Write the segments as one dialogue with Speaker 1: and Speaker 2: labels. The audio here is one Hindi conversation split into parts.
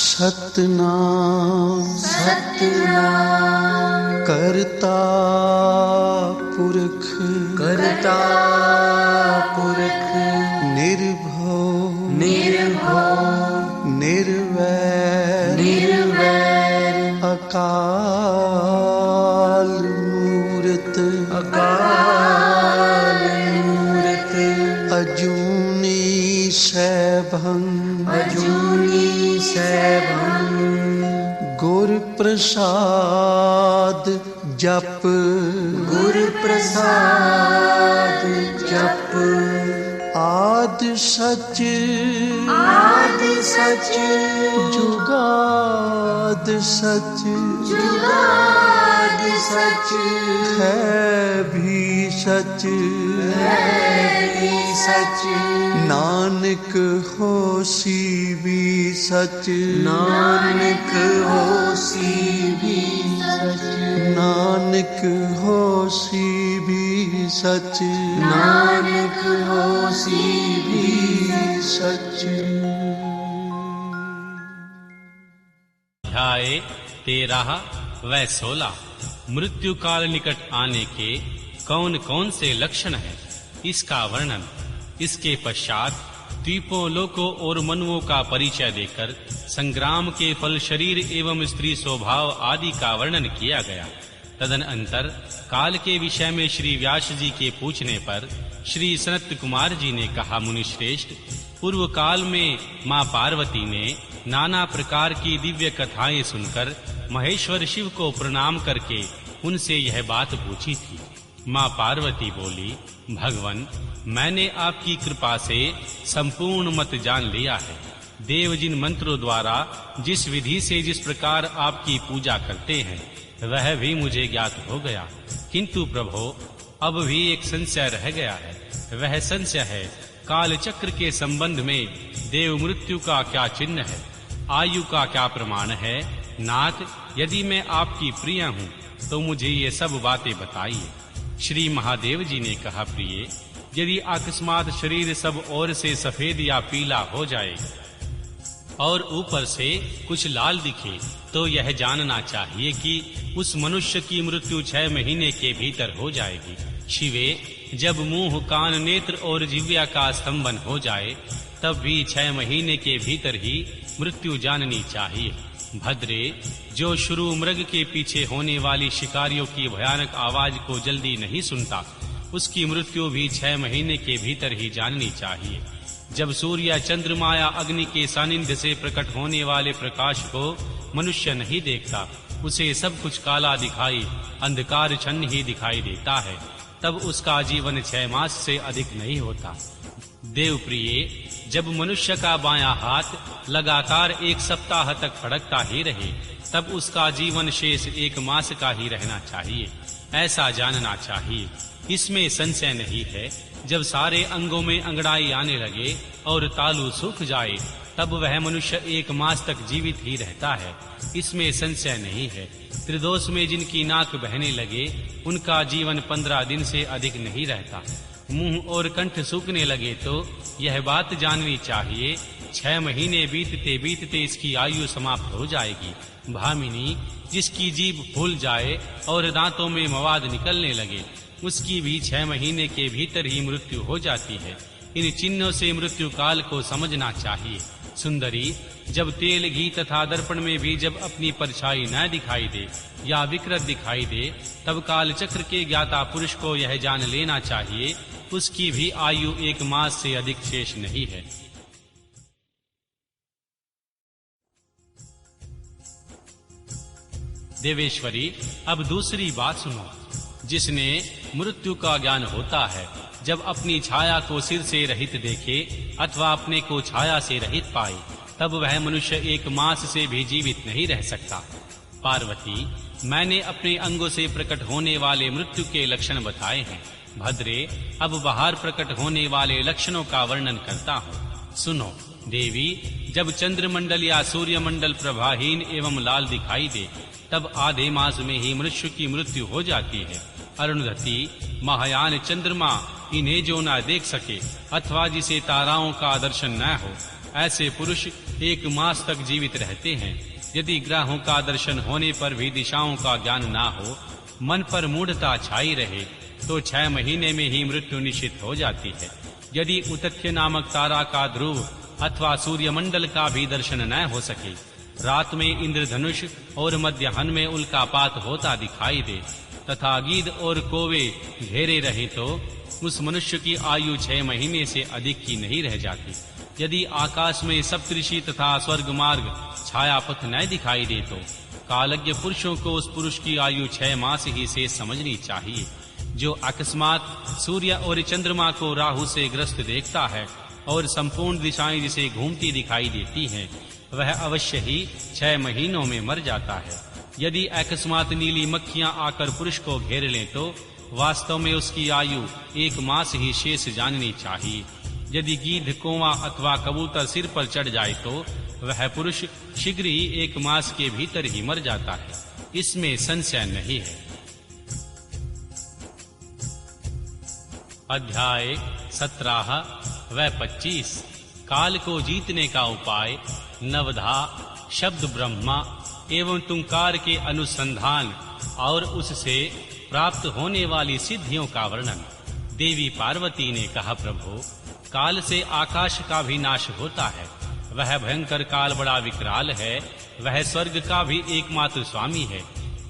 Speaker 1: सतनाम सतनाम करता पुरख निर्भव निर्वैर अकाल मूरत अजूनी सैभं गुर प्रसाद जप आद सच जुगाद सच है भी सच नानक होसी भी सच नानक होसी भी सच
Speaker 2: अध्याय 13 व 16 मृत्यु काल निकट आने के कौन कौन से लक्षण हैं, इसका वर्णन। इसके पश्चात द्वीपों, लोकों और मनुओं का परिचय देकर संग्राम के फल शरीर एवं स्त्री स्वभाव आदि का वर्णन किया गया। तदनंतर काल के विषय में श्री व्यास जी के पूछने पर श्री सनत कुमार जी ने कहा, मुनिश्रेष्ठ, पूर्व काल में मां पार्वती ने नाना प्रकार की दिव्य कथाएं सुनकर महेश्वर शिव को प्रणाम करके उनसे यह बात पूछी थी। मां पार्वती बोली, भगवन, मैंने आपकी कृपा से संपूर्ण मत जान लिया है। देव जिन मंत्रों द्वारा जिस विधि से जिस प्रकार आपकी पूजा करते हैं वह भी मुझे ज्ञात हो गया, किंतु प्रभो अब भी एक संशय रह गया है। वह संशय है, काल चक्र के संबंध में देव मृत्यु का क्या चिन्ह है, आयु का क्या प्रमाण है। नाथ, यदि मैं आपकी प्रिय हूँ तो मुझे ये सब बातें बताइए। श्री महादेव जी ने कहा, प्रिय, यदि अकस्मात शरीर सब ओर से सफेद या पीला हो जाए और ऊपर से कुछ लाल दिखे तो यह जानना चाहिए कि उस मनुष्य की मृत्यु 6 महीने के भीतर हो जाएगी। शिवे, जब मुंह, कान, नेत्र और जिह्वा का स्तंभन हो जाए तब भी 6 महीने के भीतर ही मृत्यु जाननी चाहिए। भद्रे, जो शुरू मृग के पीछे होने वाली शिकारियों की भयानक आवाज को जल्दी नहीं सुनता, उसकी मृत्यु भी 6 महीने के भीतर ही जाननी चाहिए। जब सूर्य, चंद्रमा या अग्नि के सानिध्य से प्रकट होने वाले प्रकाश को मनुष्य नहीं देखता, उसे सब कुछ काला दिखाई, अंधकार छन्न ही दिखाई देता है, तब उसका जीवन 6 मास से अधिक नहीं होता। देवप्रिय, जब मनुष्य का बायां हाथ लगातार 1 सप्ताह तक फड़कता ही रहे तब उसका जीवन शेष 1 मास का ही रहना चाहिए, ऐसा जानना चाहिए। इसमें संशय नहीं है। जब सारे अंगों में अंगड़ाई आने लगे और तालू सूख जाए तब वह मनुष्य 1 मास तक जीवित ही रहता है, इसमें संशय नहीं है। त्रिदोष में जिनकी नाक बहने लगे उनका जीवन 15 दिन से अधिक नहीं रहता। मुंह और कंठ सूखने लगे तो यह बात जाननी चाहिए 6 महीने बीतते बीतते इसकी आयु समाप्त हो जाएगी। भामिनी, जिसकी जीभ फूल जाए और दांतों में मवाद निकलने लगे उसकी भी 6 महीने के भीतर ही मृत्यु हो जाती है। इन चिन्हों से मृत्यु काल को समझना चाहिए। सुंदरी, जब तेल, घी तथा दर्पण में भी जब अपनी परछाई न दिखाई दे या विकृत दिखाई दे तब काल चक्र के ज्ञाता पुरुष को यह जान लेना चाहिए उसकी भी आयु 1 मास से अधिक शेष नहीं है। देवेश्वरी, अब दूसरी बात सुनो। जिसने मृत्यु का ज्ञान होता है, जब अपनी छाया को सिर से रहित देखे अथवा अपने को छाया से रहित पाए तब वह मनुष्य 1 मास से भी जीवित नहीं रह सकता। पार्वती, मैंने अपने अंगों से प्रकट होने वाले मृत्यु के लक्षण बताए हैं। भद्रे, अब बाहर प्रकट होने वाले लक्षणों का वर्णन करता हूँ, सुनो। देवी, जब चंद्रमंडल या सूर्यमंडल प्रभाहीन एवं लाल दिखाई दे, तब आधे मास में ही मनुष्य की मृत्यु हो जाती है। अरुंधति, महायान चंद्रमा इन्हें जो न देख सके अथवा जिसे ताराओं का दर्शन न हो, ऐसे पुरुष 1 मास तक जीवित रहते हैं। यदि ग्रहों का दर्शन होने पर भी दिशाओं का ज्ञान ना हो, मन पर मूढ़ता छाई रहे, तो 6 महीने में ही मृत्यु निश्चित हो जाती है। यदि उतथ्य नामक तारा का ध्रुव अथवा सूर्यमंडल का भी दर्शन न हो सके, रात में इंद्रधनुष और मध्याह्न में उल्कापात होता दिखाई दे तथा गीध और कौवे घेरे रहे, तो उस मनुष्य की आयु 6 महीने से अधिक की नहीं रह जाती। यदि आकाश में सप्तऋषि तथा स्वर्ग मार्ग छाया पथ न दिखाई दे, तो कालज्ञ पुरुषों को उस पुरुष की आयु 6 मास ही से समझनी चाहिए। जो अकस्मात सूर्य और चंद्रमा को राहु से ग्रस्त देखता है और संपूर्ण दिशाएं जिसे घूमती दिखाई देती हैं, वह अवश्य ही 6 महीनों में मर जाता है। यदि अकस्मात नीली मक्खियां आकर पुरुष को घेर लें, तो वास्तव में उसकी आयु 1 मास ही शेष जाननी चाहिए। यदि गीध, कौवा अथवा कबूतर सिर पर चढ़ जाए, तो वह पुरुष शीघ्र ही 1 मास के भीतर ही मर जाता है, इसमें संशय नहीं है। अध्याय 17 व 25 काल को जीतने का उपाय, नवधा, शब्द ब्रह्मा एवं तुंकार के अनुसंधान और उससे प्राप्त होने वाली सिद्धियों का वर्णन। देवी पार्वती ने कहा, प्रभु, काल से आकाश का भी नाश होता है। वह भयंकर काल बड़ा विकराल है। वह स्वर्ग का भी एकमात्र स्वामी है।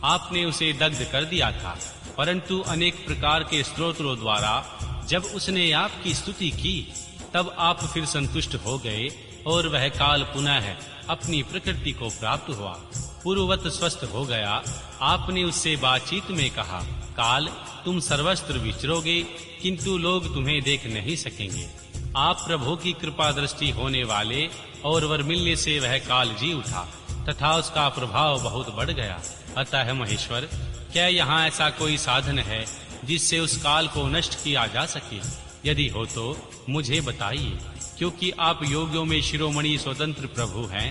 Speaker 2: आपने उसे दग्ध कर दिया था, परंतु अनेक प्रकार के स्तोत्रों द्वारा जब उसने आपकी स्तुति की, तब आप फिर संतुष्ट हो गए और वह काल पुनः अपनी प्रकृति को प्राप्त हुआ, पूर्ववत स्वस्थ हो गया। आपने उससे बातचीत में कहा, काल, तुम सर्वत्र विचरोगे, किंतु लोग तुम्हें देख नहीं सकेंगे। आप प्रभु की कृपा दृष्टि होने वाले और वर मिलने से वह काल जी उठा तथा उसका प्रभाव बहुत बढ़ गया। अतः महेश्वर, क्या यहाँ ऐसा कोई साधन है जिससे उस काल को नष्ट किया जा सके? यदि हो तो मुझे बताइए, क्योंकि आप योगियों में शिरोमणि स्वतंत्र प्रभु हैं।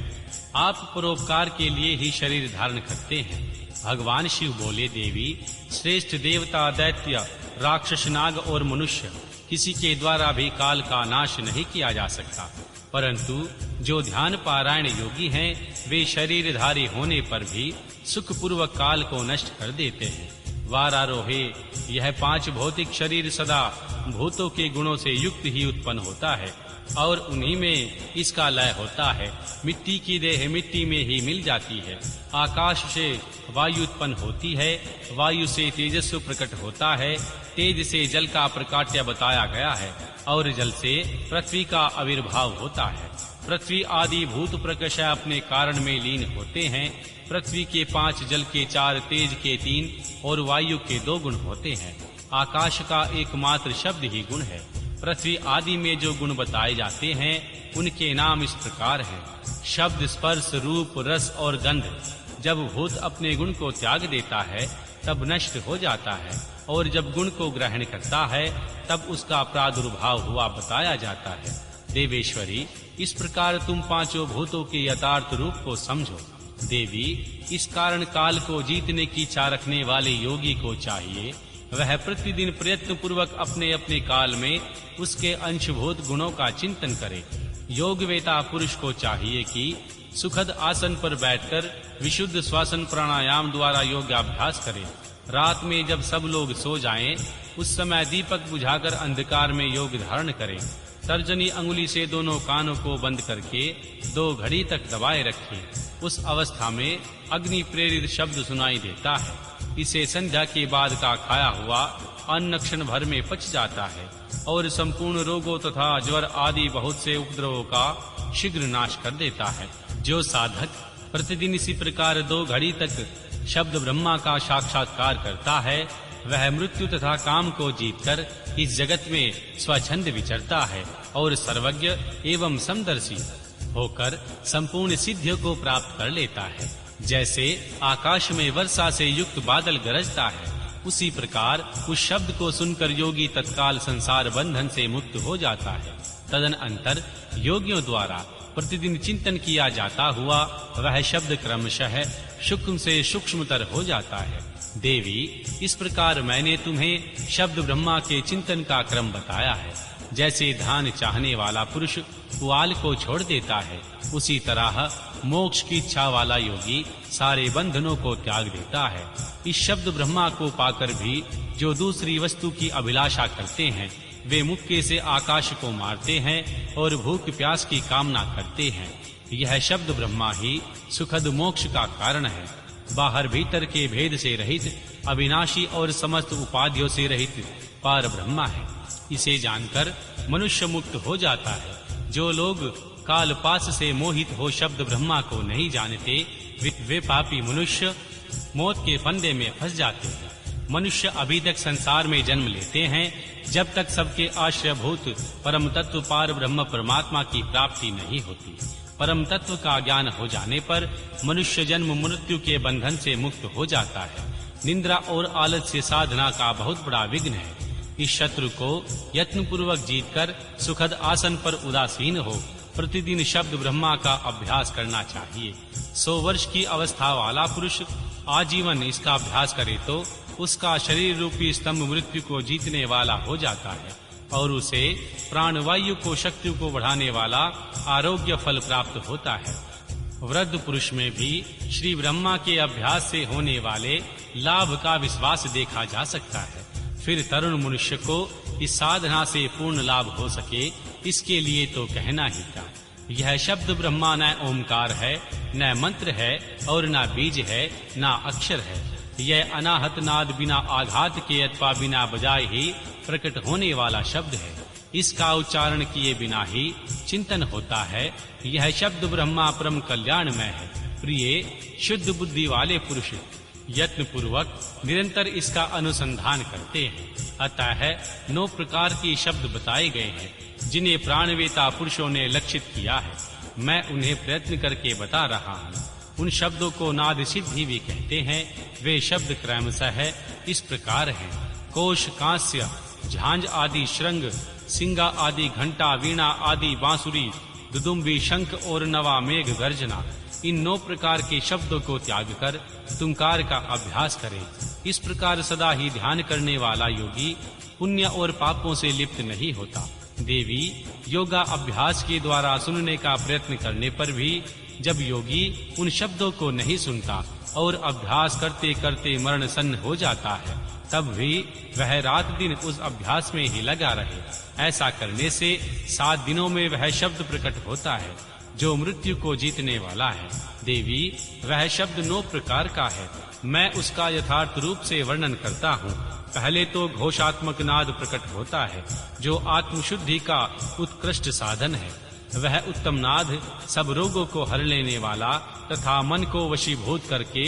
Speaker 2: आप परोपकार के लिए ही शरीर धारण करते हैं। भगवान शिव बोले, देवी, श्रेष्ठ देवता, दैत्य, राक्षस, नाग और मनुष्य, किसी के द्वारा भी काल का नाश नहीं किया जा सकता, परंतु जो ध्यान पारायण योगी हैं, वे शरीरधारी होने पर भी सुखपूर्वक काल को नष्ट कर देते हैं। वारारोहे, यह 5 भौतिक शरीर सदा भूतों के गुणों से युक्त ही उत्पन्न होता है और उन्हीं में इसका लय होता है। मिट्टी की देह मिट्टी में ही मिल जाती है। आकाश से वायु उत्पन्न होती है, वायु से तेजस्व प्रकट होता है, तेज से जल का प्रकाट्य बताया गया है और जल से पृथ्वी का आविर्भाव होता है। पृथ्वी आदि भूत प्रकर्षः अपने कारण में लीन होते हैं। पृथ्वी के 5, जल के 4, तेज के 3 और वायु के 2 गुण होते हैं। आकाश का एकमात्र शब्द ही गुण है। पृथ्वी आदि में जो गुण बताए जाते हैं, उनके नाम इस प्रकार हैं। शब्द, स्पर्श, रूप, रस और गंध। जब भूत अपने गुण को त्याग देता है, तब नष्ट हो जाता है, और जब गुण को ग्रहण करता है, तब उसका प्रादुर्भाव हुआ बताया जाता है। देवेश्वरी, इस प्रकार तुम 5 भूतों के यथार्थ रूप को समझो। देवी, इस कारण काल को जीतने की इच्छा रखने वाले योगी को चाहिए, वह प्रतिदिन प्रयत्न पूर्वक अपने अपने काल में उसके अंशभूत गुणों का चिंतन करे। योगवेता पुरुष को चाहिए कि सुखद आसन पर बैठकर विशुद्ध श्वासन प्राणायाम द्वारा योगाभ्यास करे। रात में जब सब लोग सो जाएं, उस समय दीपक बुझाकर अंधकार में योग धारण करें। तर्जनी अंगुली से दोनों कानों को बंद करके 2 घड़ी तक दबाए रखें। उस अवस्था में अग्नि प्रेरित शब्द सुनाई देता है। इसे संध्या के बाद का खाया हुआ अन्न क्षण भर में पच जाता है और संपूर्ण रोगों तथा ज्वर आदि बहुत से उपद्रवों का शीघ्र नाश कर देता है। जो साधक प्रतिदिन इसी प्रकार 2 घड़ी तक शब्द ब्रह्मा का साक्षात्कार करता है, वह मृत्यु तथा काम को जीतकर इस जगत में स्वच्छंद विचरता है और सर्वज्ञ एवं समदर्शी होकर संपूर्ण सिद्धियों को प्राप्त कर लेता है। जैसे आकाश में वर्षा से युक्त बादल गरजता है, उसी प्रकार उस शब्द को सुनकर योगी तत्काल संसार बंधन से मुक्त हो जाता है। तदनंतर योगियों द्वारा प्रतिदिन चिंतन किया जाता हुआ वह शब्द क्रमशः सूक्ष्म से सूक्ष्मतर हो जाता है। देवी, इस प्रकार मैंने तुम्हें शब्द ब्रह्मा के चिंतन का क्रम बताया है। जैसे धान चाहने वाला पुरुष पुआल को छोड़ देता है, उसी तरह मोक्ष की इच्छा वाला योगी सारे बंधनों को त्याग देता है। इस शब्द ब्रह्मा को पाकर भी जो दूसरी वस्तु की अभिलाषा करते हैं, वे मुक्के से आकाश को मारते हैं और भूख प्यास की कामना करते हैं। यह शब्द ब्रह्मा ही सुखद मोक्ष का कारण है। बाहर भीतर के भेद से रहित, अविनाशी और समस्त उपाधियों से रहित पार ब्रह्मा है। इसे जानकर मनुष्य मुक्त हो जाता है। जो लोग कालपाश से मोहित हो शब्द ब्रह्मा को नहीं जानते, वे पापी मनुष्य मौत के फंदे में फंस जाते हैं। मनुष्य अभी तक संसार में जन्म लेते हैं जब तक सबके आश्रयभूत परम तत्व पार ब्रह्म परमात्मा की प्राप्ति नहीं होती। परम तत्व का ज्ञान हो जाने पर मनुष्य जन्म मृत्यु के बंधन से मुक्त हो जाता है। निंद्रा और आलस्य साधना का बहुत बड़ा विघ्न है। इस शत्रु को यत्न पूर्वक जीतकर सुखद आसन पर उदासीन हो प्रतिदिन शब्द ब्रह्मा का अभ्यास करना चाहिए। 100 वर्ष की अवस्था वाला पुरुष आजीवन इसका अभ्यास करे तो उसका शरीर रूपी स्तंभ मृत्यु को जीतने वाला हो जाता है और उसे प्राणवायु को शक्ति को बढ़ाने वाला आरोग्य फल प्राप्त होता है। वृद्ध पुरुष में भी श्री ब्रह्मा के अभ्यास से होने वाले लाभ का विश्वास देखा जा सकता है। फिर तरुण मनुष्य को इस साधना से पूर्ण लाभ हो सके, इसके लिए तो कहना ही क्या। यह शब्द ब्रह्मा न ओमकार है, न मंत्र है और न बीज है, न अक्षर है। यह अनाहत नाद बिना आघात के अथवा बिना बजाए ही प्रकट होने वाला शब्द है। इसका उच्चारण किए बिना ही चिंतन होता है। यह शब्द ब्रह्मा परम कल्याणमय है। प्रिय शुद्ध बुद्धि वाले पुरुष यत्न पूर्वक निरंतर इसका अनुसंधान करते हैं। अतः 9 प्रकार के शब्द बताए गए हैं जिन्हें प्राणवेता पुरुषों ने लक्षित किया है। मैं उन्हें प्रयत्न करके बता रहा हूँ। उन शब्दों को नाद सिद्धि भी कहते हैं। वे शब्द क्रमशः इस प्रकार हैं: कोश, कांस्य, झांझ आदि श्रृंग, सिंगा आदि घंटा, वीणा आदि बांसुरी, दुदुम्बी, शंख और नवा मेघ गर्जना। इन 9 प्रकार के शब्दों को त्याग कर तुंकार का अभ्यास करें। इस प्रकार सदा ही ध्यान करने वाला योगी पुण्य और पापों से लिप्त नहीं होता। देवी, योगा अभ्यास के द्वारा सुनने का प्रयत्न करने पर भी जब योगी उन शब्दों को नहीं सुनता और अभ्यास करते करते मरण सन्न हो जाता है, तब भी वह रात दिन उस अभ्यास में ही लगा रहे। ऐसा करने से 7 दिनों में वह शब्द प्रकट होता है जो मृत्यु को जीतने वाला है। देवी, वह शब्द 9 प्रकार का है। मैं उसका यथार्थ रूप से वर्णन करता हूँ। पहले तो घोषात्मक नाद प्रकट होता है जो आत्मशुद्धि का उत्कृष्ट साधन है। वह उत्तम नाद सब रोगों को हर लेने वाला तथा मन को वशीभूत करके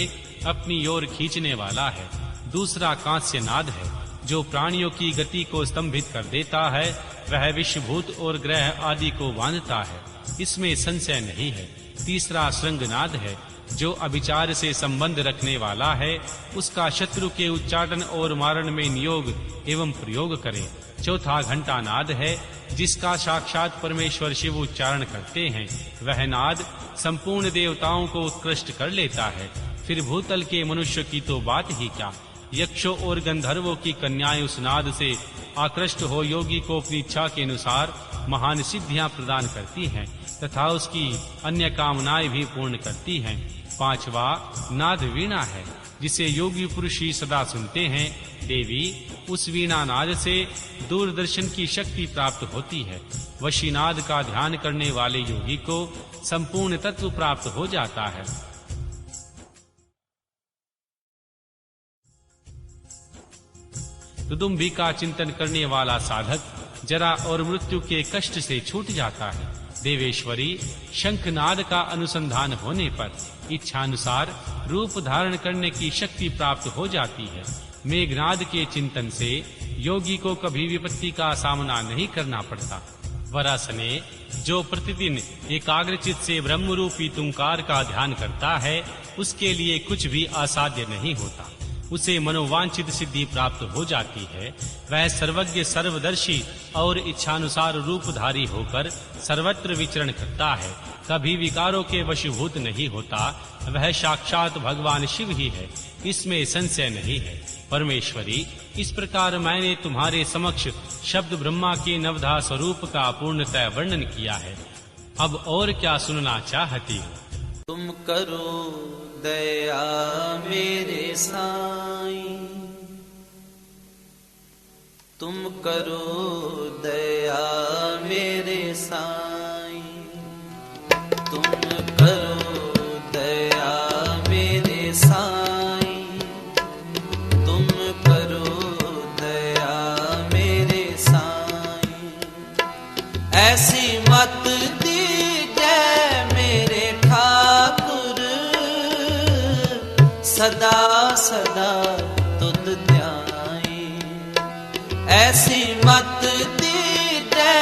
Speaker 2: अपनी ओर खींचने वाला है। दूसरा कांस्य नाद है जो प्राणियों की गति को स्तंभित कर देता है। वह विश्वभूत और ग्रह आदि को बांधता है, इसमें संशय नहीं है। तीसरा श्रृंगनाद है जो अभिचार से संबंध रखने वाला है। उसका शत्रु के उच्चाटन और मारण में नियोग एवं प्रयोग करे। चौथा घंटा नाद है जिसका साक्षात परमेश्वर शिव उच्चारण करते हैं। वह नाद संपूर्ण देवताओं को उत्कृष्ट कर लेता है। फिर भूतल के मनुष्य की तो बात ही क्या, यक्षों और गंधर्वों की कन्याएं उस नाद से आकृष्ट हो योगी को अपनी इच्छा के अनुसार महान सिद्धियां प्रदान करती हैं तथा उसकी अन्य कामनाएं भी पूर्ण करती हैं। 5वां नाद वीणा है जिसे योगी पुरुष ही सदा सुनते हैं। देवी, उस वीणा नाद से दूरदर्शन की शक्ति प्राप्त होती है। वशीनाद का ध्यान करने वाले योगी को संपूर्ण तत्व प्राप्त हो जाता है। दुदुम्बी का चिंतन करने वाला साधक जरा और मृत्यु के कष्ट से छूट जाता है। देवेश्वरी, शंखनाद का अनुसंधान होने पर इच्छानुसार रूप धारण करने की शक्ति प्राप्त हो जाती है। मेघनाद के चिंतन से योगी को कभी विपत्ति का सामना नहीं करना पड़ता। वरासने, जो प्रतिदिन एकाग्रचित से ब्रह्मरूपी तुंकार का ध्यान करता है, उसके लिए कुछ भी असाध्य नहीं होता। उसे मनोवांछित सिद्धि प्राप्त हो जाती है। वह सर्वज्ञ सर्वदर्शी और इच्छानुसार रूपधारी होकर सर्वत्र विचरण करता है, कभी विकारों के वशीभूत नहीं होता। वह साक्षात भगवान शिव ही है, इसमें संशय नहीं है। परमेश्वरी, इस प्रकार मैंने तुम्हारे समक्ष शब्द ब्रह्मा के नवधा स्वरूप का पूर्णतः वर्णन किया है। अब और क्या सुनना चाहती हो?
Speaker 3: तुम करो दया मेरे साईं, तुम करो दया मेरे साईं, तुम करो दया मेरे साईं, तुम करो दया मेरे साईं। ऐसी मत दीजिए मेरे ठाकुर, सदा सदा तुध ध्याई। ऐसी मत दीजिए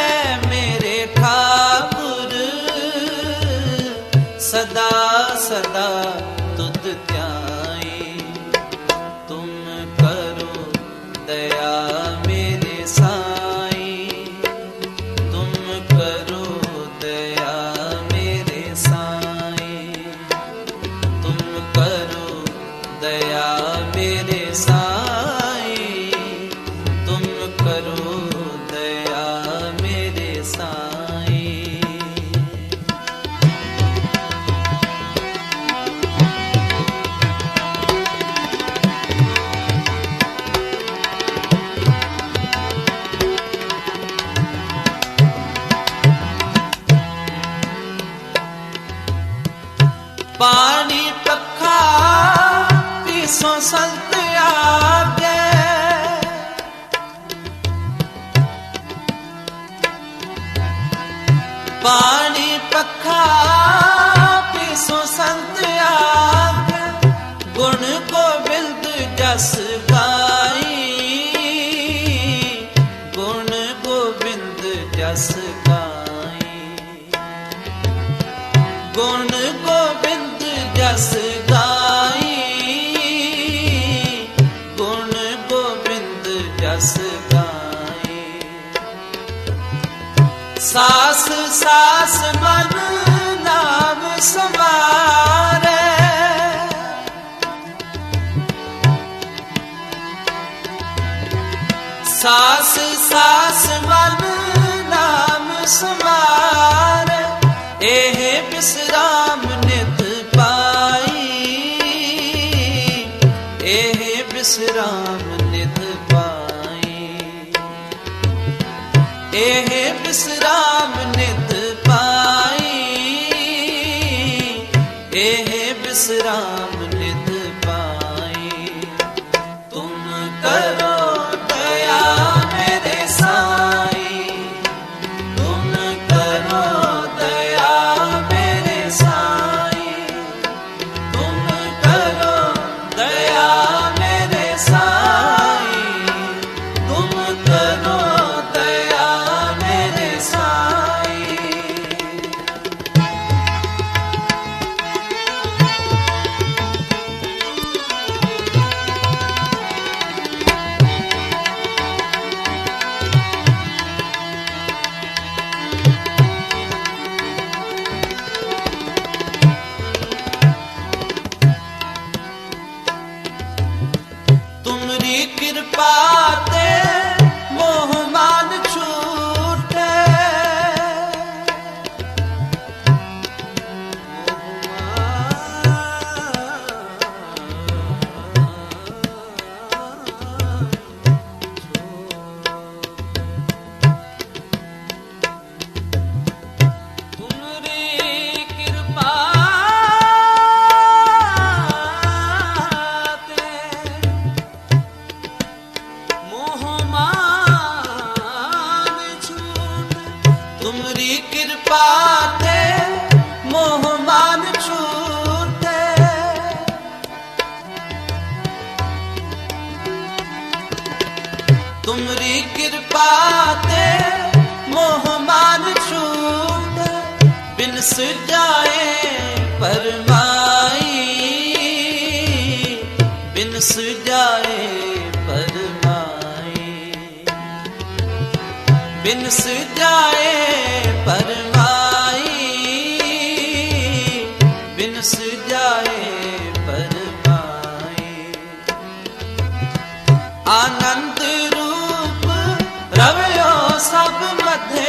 Speaker 3: मेरे ठाकुर, सदा सदा तुध ध्याई। तुम करो दया मेरे साईं, तुम करो दया मेरे साईं, तुम करो दया मेरे साईं, तुम करो दया मेरे साईं। पानी पखा पीसो संत आगे, पानी पखा पीसो संत आगे। गुण गोविंद जस गाई, गुण गोविंद जस गाई, गुण गोविंद जस गाई, गुण गोविंद जस गाई। सास सास मन नाम समारे, सास सास मन नाम समारे। एह विश्राम नित पाई, एह विश्राम नित पाई, एह विश्राम नित पाई, एह विश्राम नित पाई। तुम करो दया मेरे साईं, तुम करो दया मेरे साईं, तुम करो दया मेरे साईं, तुम करो दया मेरे साईं। तुमरी कृपा ते मोह मान छूटे, तुमरी कृपा मोह मान छूटे, तुमरी कृपा ते मोह मान छूटे। तुमरी कृपा ते मोह मान छूटे। बिन सुजाए परमाई, बिन बिनस जाए परमाए, बिनस जाए परमाई, बिनस जाए परमाई। आनंद रूप रवयो सब मध्य,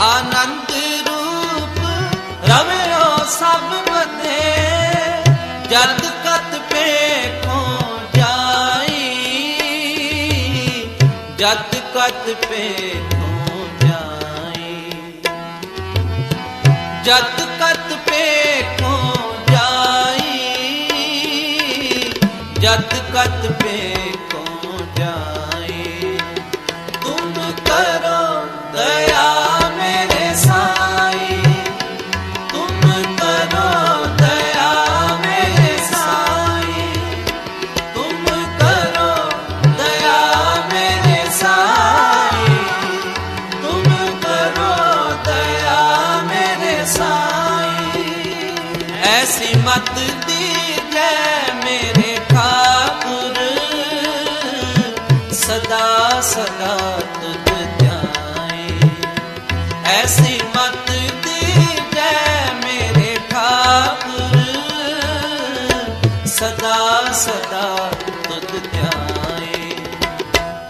Speaker 3: आनंद रूप रवयो सब मध्य, जद कत पे को जाई, जद कत पे को जाई, जद कत पे को जाई, जद कत पे को जाई। तुम करो दया मेरे साई, तुम करो दया मेरे साई, तुम करो दया मेरे साई, तुम करो दया मेरे साई। ऐसी मत दीजिए मेरे ठाकुर, सदा सदा तुझ ध्याए। ऐसी मत दीजिए मेरे ठाकुर, सदा सदा तुझ ध्याए।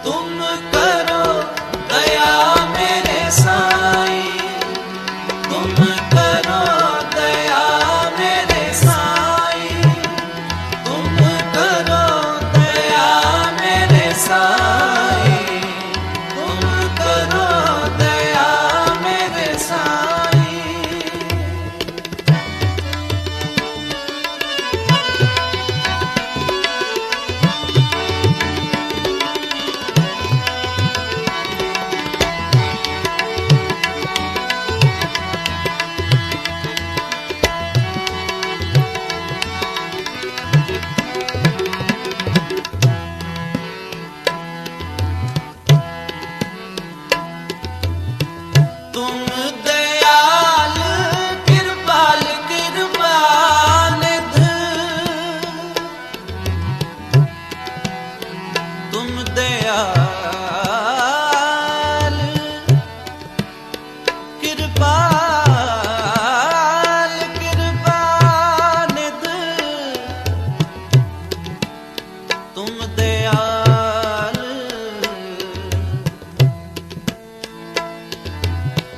Speaker 3: तुम करो दया मेरे साई, तुम करो दया मेरे साई, तुम करो दया मेरे साई, तुम करो दया मेरे साई। तुम दयाल कृपाल कृपानिध, तुम दयाल कृपाल कृपानिध, तुम दयाल,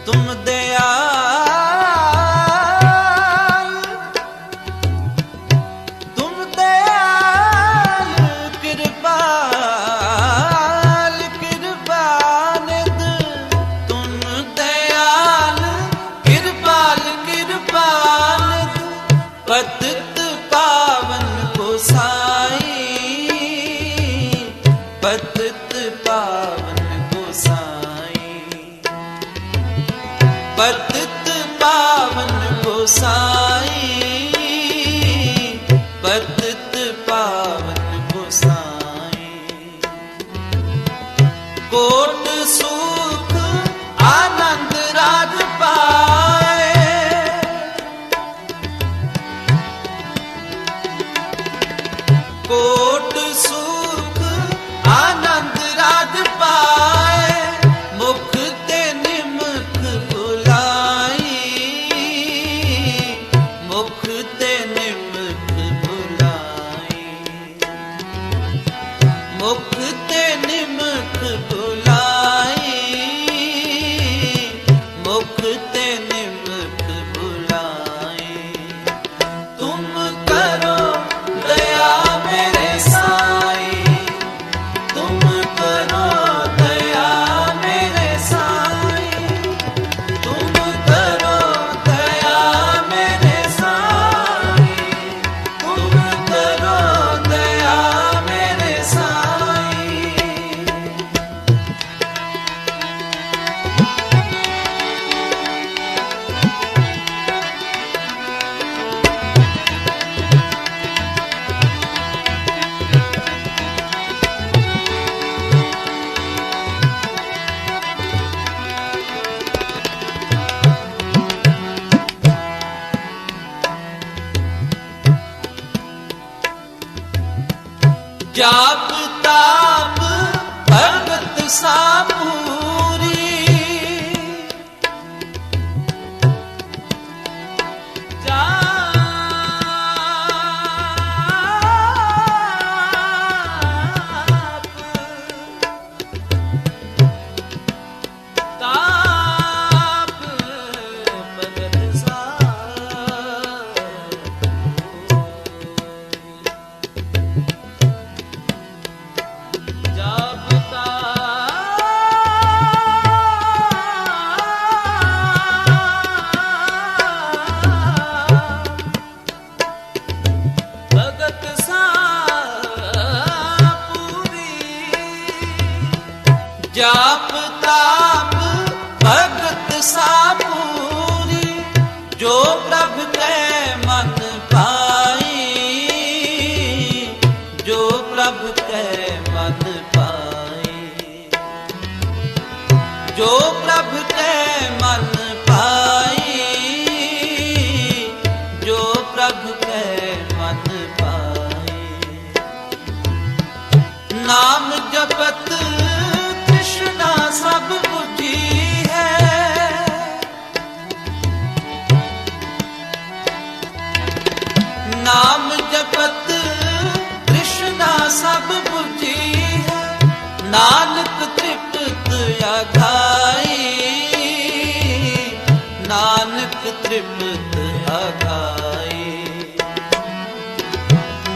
Speaker 3: तुम दयाल, तुम दयाल कृपाल कृपानिध, तुम दयाल कृपाल कृपानिध। पतित पावन गोसाई, पतित पावन गोसाई, पतित पावन गोसाई, पतित पावन गोसाई। कोट सुख आनंद राज पाए, कोट सुख आनंद राज पाए। मुख ते निमख बुलाई, नानक तृप्त अघाए,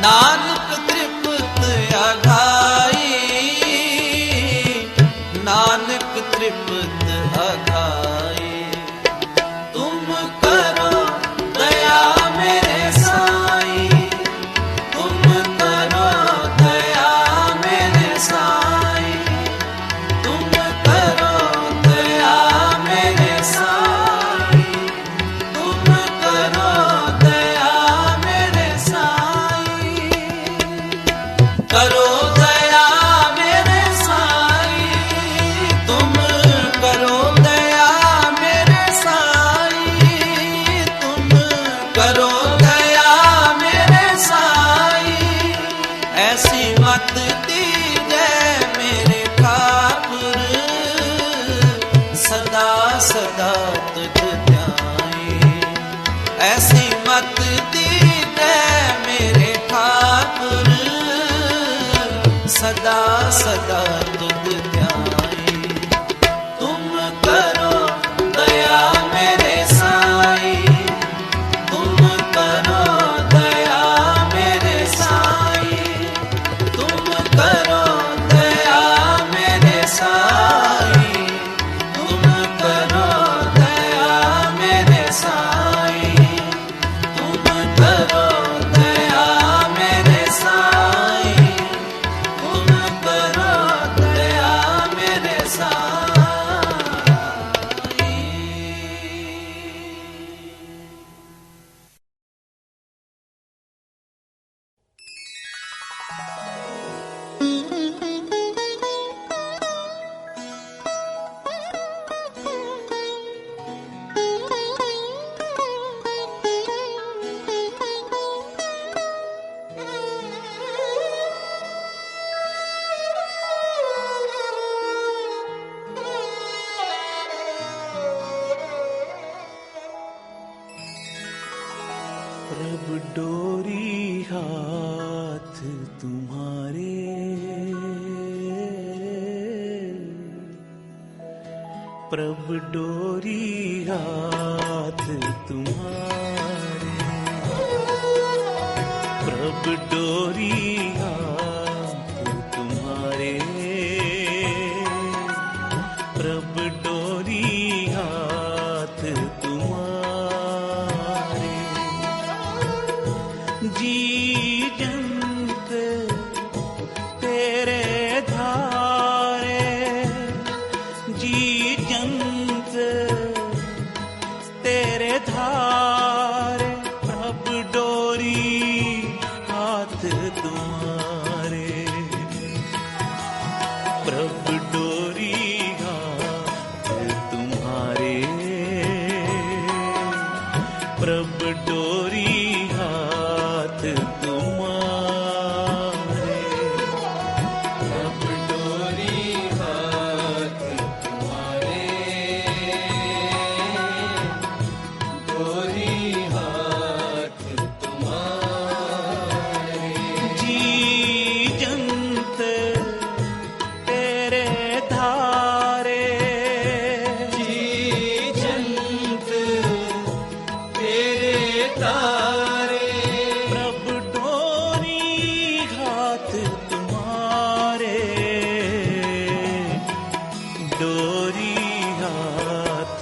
Speaker 3: नानक तृप्त अघाए, नानक तृप्त अघाए। तुम करो दया मेरे साईं, तुम करो दया मेरे साईं, तुम करो दया मेरे साईं, तुम करो दया मेरे साईं, करो दया मेरे साईं, तुम करो दया मेरे साईं, तुम करो दया मेरे साईं। ऐसी मत दीजे मेरे ठाकुर, सदा सदा तुझ ध्याए। ऐसी मत दीजे मेरे ठाकुर, सदा सदा तुझ ध्याए। तुम करो दया मेरे साईं, तुम करो दया मेरे साईं, तुम करो दया मेरे साईं, तुम करो दया मेरे साईं, तुम करो दया मेरे साईं, तुम करो दया मेरे साईं।
Speaker 1: प्रभु डोरी हाथ तुम्हारे, प्रभु डोरी हाथ तुम्हारे, प्रभु डोरी हाथ तुम्हारे, प्रभु डोरी हाथ तुम्हारे। जी जंत तेरे धारे, जी जंत तेरे धारे, प्रभु डोरी हाथ तुम्हारे, प्रभु डोरी हाथ तुम्हारे, प्रभु डोरी हाथ तुम्हारे, प्रभु डोरी हाथ तुम्हारे, डोरी हाथ तुम्हारे। जी जंत तेरे धारे, जी जंत तेरे तारे, प्रभु डोरी हाथ तुम्हारे, डोरी हाथ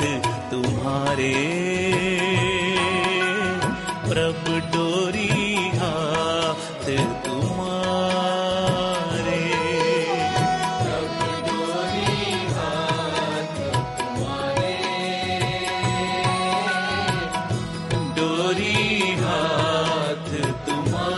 Speaker 1: तुम्हारे, प्रभु डोरी हाथ तुम्हारे, प्रभु डोरी हाथ तुम्हारे, डोरी हाथ तुम्हारे।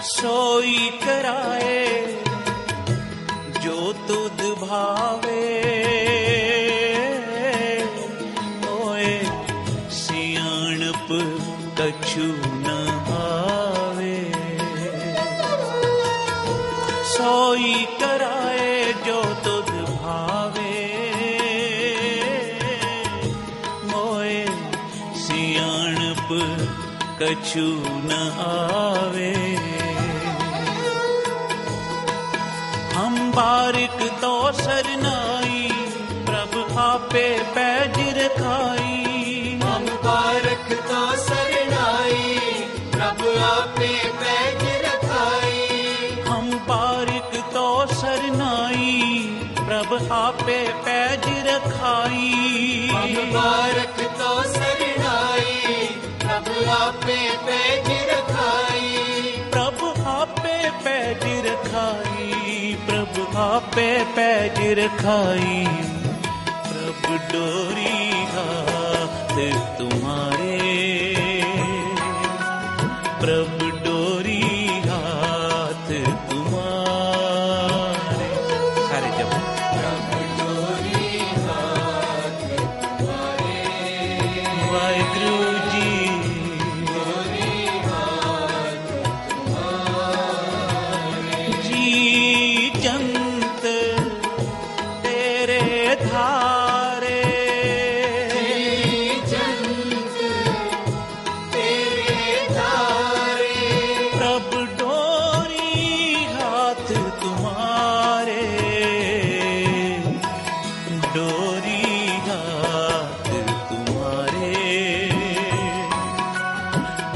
Speaker 1: सोई कराए जो तुध भावे, ओए सियाणप कछु न आवे। सोई कराए जो तुध भावे, मोए सियाणप कछु न आवे। हम बारिक तो सरनाई, प्रभ आपे पैज रखाई।
Speaker 3: हम बारक तो सरनाई, प्रभु आपे पैज रखाई।
Speaker 1: हम बारिक तो सरनाई, प्रभ आपे पैज रखाई।
Speaker 3: हम बारक तो सरनाई, प्रभु आपे पैज रखाई।
Speaker 1: प्रभु आपे पैज रखाई, प्रभु आपे पैज रखाई। प्रभु डोरी हाथ तुम्हारे, प्रभु डोरी हाथ तुम्हारे। सारे जब
Speaker 3: प्रभु डोरी हाथ तुम्हारे,
Speaker 1: वाहिगुरु जी,
Speaker 3: डोरी हाथ तुम्हारे।
Speaker 1: जी जंत तेरे धारे,
Speaker 3: जंत तेरे धारे।
Speaker 1: प्रभु डोरी हाथ तुम्हारे, डोरी हाथ तुम्हारे।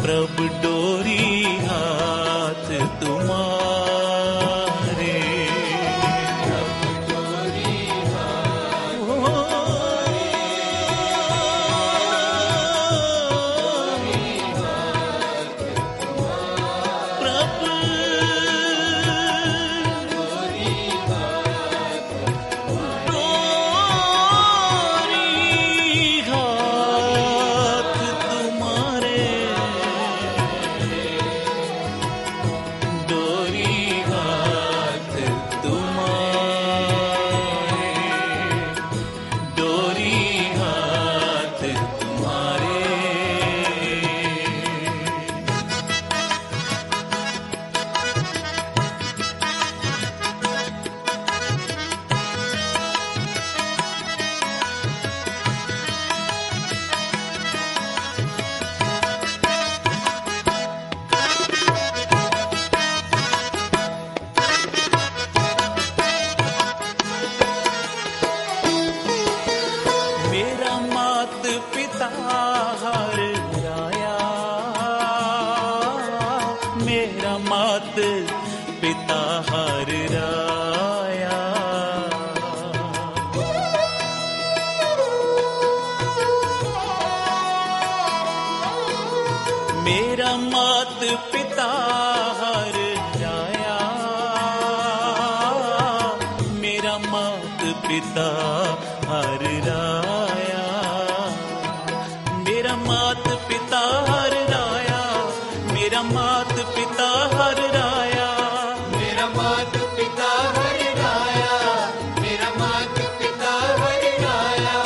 Speaker 1: प्रभु डोरी हाथ तुम्हारे।
Speaker 3: प्रभु डोरी
Speaker 1: मेरा मात पिता हर राया, मेरा मात पिता हर राया। मेरा मात पिता हर राया, मेरा मात पिता हर राया। मेरा मात पिता हर राया, मेरा मात पिता हर राया।
Speaker 3: मेरा मात पिता हर राया, मेरा मात पिता हर राया।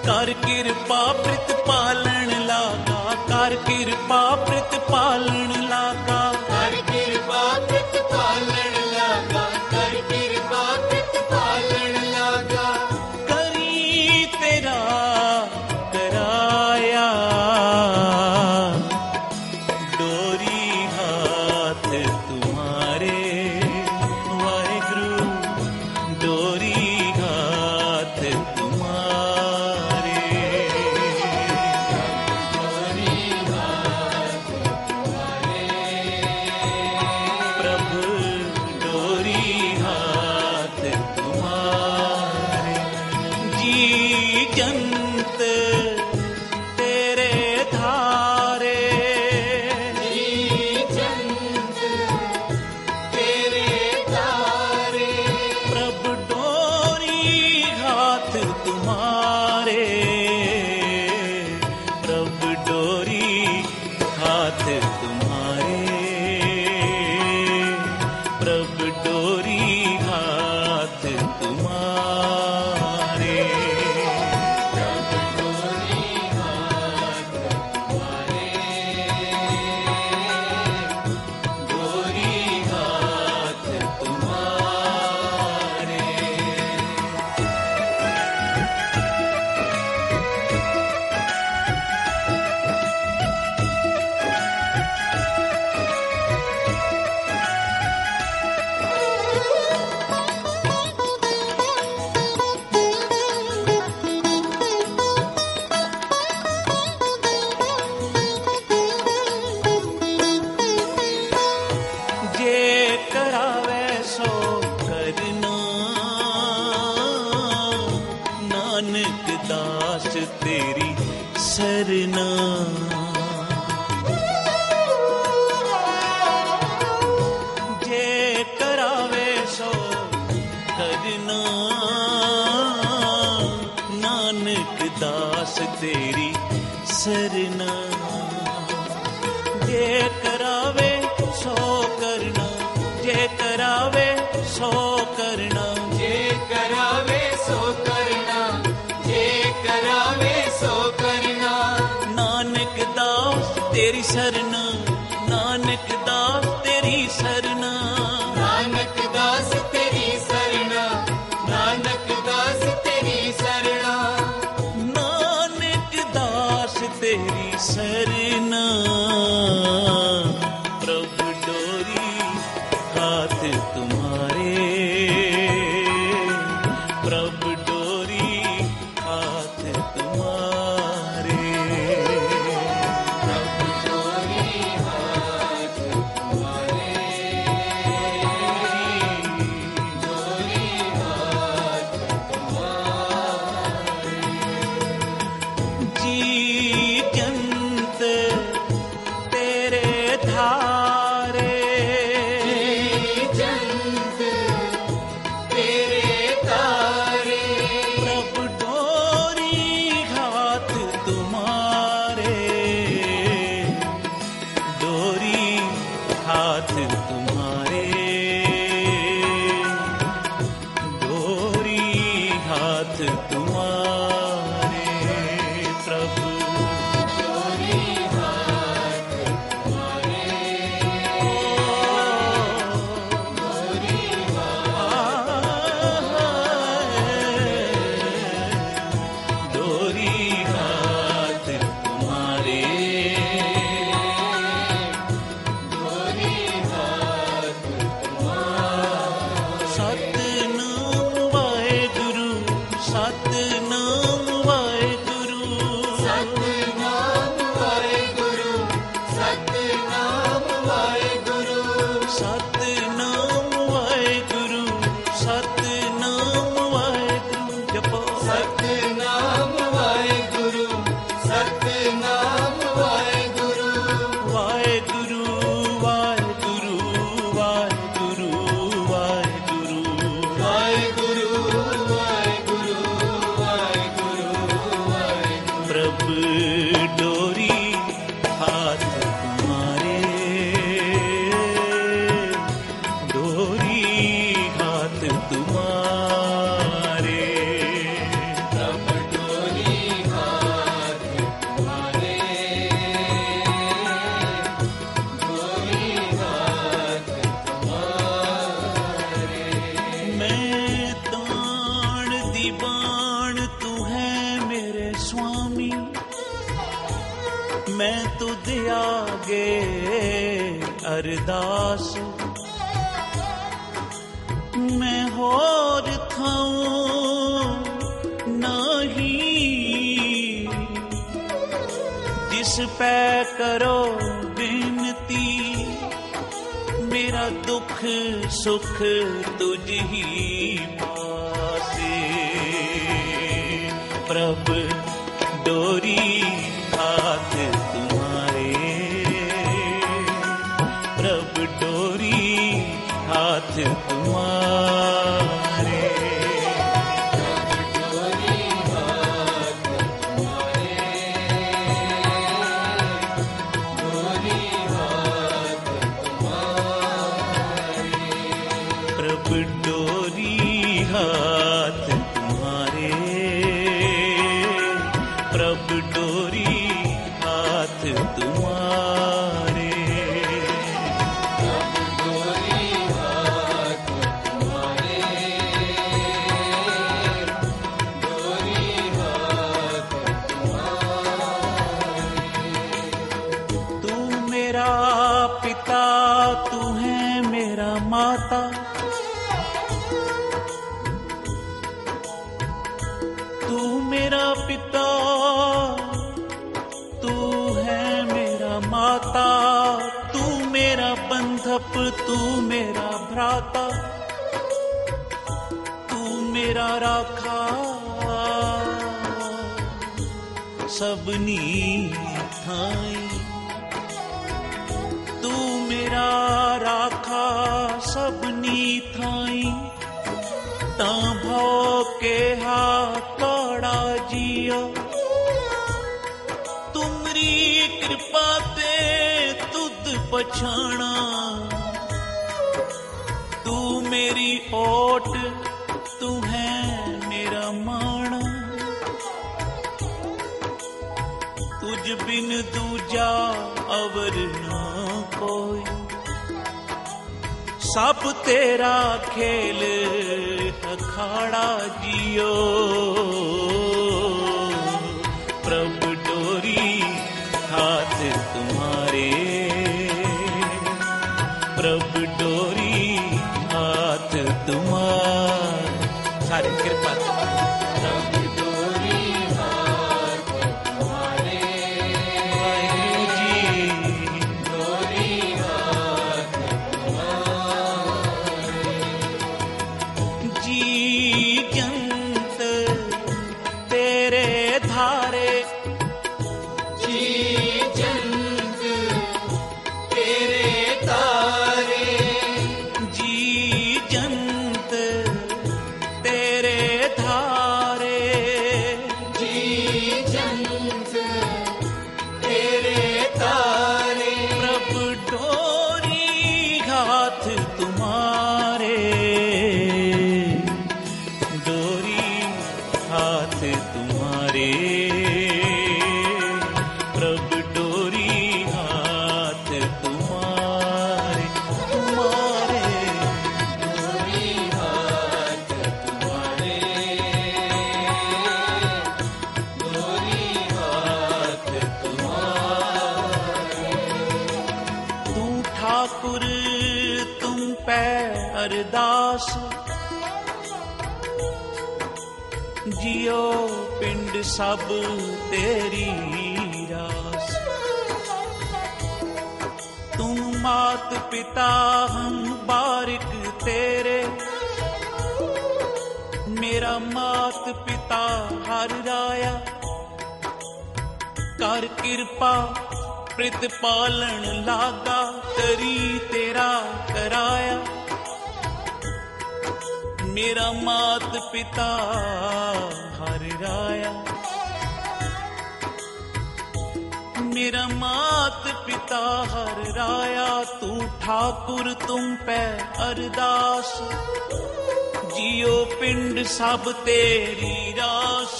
Speaker 1: कर कृपा प्रित पालन लागा, कर कृपा प्रित पालन लागा।
Speaker 3: कर कृपा कृत पालन लगा, कर कृपा कृत पालन लगा।
Speaker 1: करी तेरा कराया, डोरी हाथ तुम्हारे। वाहिगुरु डोरी हाथ तुम्हारे। प्रभु डोरी हाथ तुम्हारे। जी जंत तेरे धारे,
Speaker 3: जंत तेरे तारे।
Speaker 1: प्रभु डोरी हाथ तुम्हारे। प्रभु डोरी हाथ तुम्हारे। प्रभु डोरी हाथ तुम्हारे। डोरी हाथ तुम्हारे। सरना, जे करावे सो करना, जे करावे सो करना,
Speaker 3: जे करावे सो करना, जे करावे सो करना।
Speaker 1: नानक दास तेरी सरना, नानक दास तेरी सरना,
Speaker 3: नानक दास तेरी सरना, नानक दास तेरी सरना।
Speaker 1: नानक दास तेरी सरना। प्रभु डोरी हाथ तुम्हारे, प्रभु डोरी हाथ तुम्हारे,
Speaker 3: प्रभु डोरी हाथ तुम्हारे, डोरी हाथ तुम्हारे।
Speaker 1: जी जंत तेरे धारे,
Speaker 3: जंत तेरे तारे,
Speaker 1: प्रभु डोरी हाथ तुम्हारे, डोरी हाथ तुम्हारे, डोरी हाथ तुम्हारे, प्रभु
Speaker 3: डोरी हाथ तुम्हारे, डोरी
Speaker 1: डोरी हाथ तुम्हारे,
Speaker 3: डोरी हाथ तुम्हारे।
Speaker 1: सतनाम वाहेगुरु, सतनाम वाहेगुरु,
Speaker 3: सतनाम वाहेगुरु, सतनाम वाहेगुरु,
Speaker 1: सतनाम वाहेगुरु, सतनाम वाहेगुरु, जपो
Speaker 3: सतनाम वाहेगुरु, सतनाम वाहेगुरु।
Speaker 1: वाहेगुरु, वाहेगुरु, वाहेगुरु, वाहेगुरु,
Speaker 3: वाहेगुरु, वाहेगुरु, वाहेगुरु, वाहेगुरु।
Speaker 1: प्रभु डोरी हाथ तुम्हारे, डोरी हाथ तुम्हारे,
Speaker 3: प्रभु डोरी हाथ तुम्हारे, डोरी हाथ तुम्हारे।
Speaker 1: मैं ताण दीवान तू है मेरे स्वामी, मैं तुझ आगे अरदास, मैं होर थाऊं नहीं, जिस पै करो बिनती, मेरा दुख सुख तुझ ही पासे, प्रभु डोरी हाथ तुम्हारे, प्रभु डोरी हाथ तुम्हारे,
Speaker 3: डोरी हाथ तुम्हारे, डोरी हाथ तुम्हारे।
Speaker 1: प्रभु डोरी हाथ तुम्हारे, प्रभु डोरी हाथ तुम्हारे,
Speaker 3: डोरी हाथ तुम्हारे, डोरी हाथ तुम्हारे।
Speaker 1: तू मेरा पिता, तू है मेरा माता, तू मेरा पिता, तू है मेरा माता, तू मेरा बंधप, तू मेरा भ्राता, तू मेरा राखा सबनी थाई, तू मेरा राखा सबनी थाई, तां भौ के हाथ कड़ा जियो, तू पछाणा, तू मेरी ओट, तू है मेरा माणा। तुझ बिन दूजा अवर ना कोई, सब तेरा खेल अखाड़ा जियो। प्रभु डोरी हाथ तुम्हारे, प्रभु डोरी हाथ तुम्हारे। सारी कृपा
Speaker 3: प्रभु डोरी हाथ तुम्हारे,
Speaker 1: वाहिगुरु जी।
Speaker 3: डोरी हाथ तुम्हारे।
Speaker 1: जी जंत तेरे धारे,
Speaker 3: जी जंत तेरे तारे,
Speaker 1: जी जंत तेरे धारे।
Speaker 3: जी जंत तेरे तारे।
Speaker 1: प्रभु डोरी हाथ तुम्हारे, डोरी हाथ तुम्हारे। प्रभु डोरी हाथ तुम्हारे, तुम्हारे।
Speaker 3: डोरी हाथ तुम्हारे, डोरी हाथ तुम्हारे।
Speaker 1: तू ठाकुर तुम पे अरदास, जियो पिंड सब तेरी रास। तुम मात पिता हम बारिक तेरे, मेरा मात पिता हर राया। कर कृपा प्रतिपालन लागा, करी तेरा कराया। मेरा मात पिता हर राया, मेरा मात पिता हर राया। तू ठाकुर तुम पे अरदास, जियो पिंड सब तेरी रास।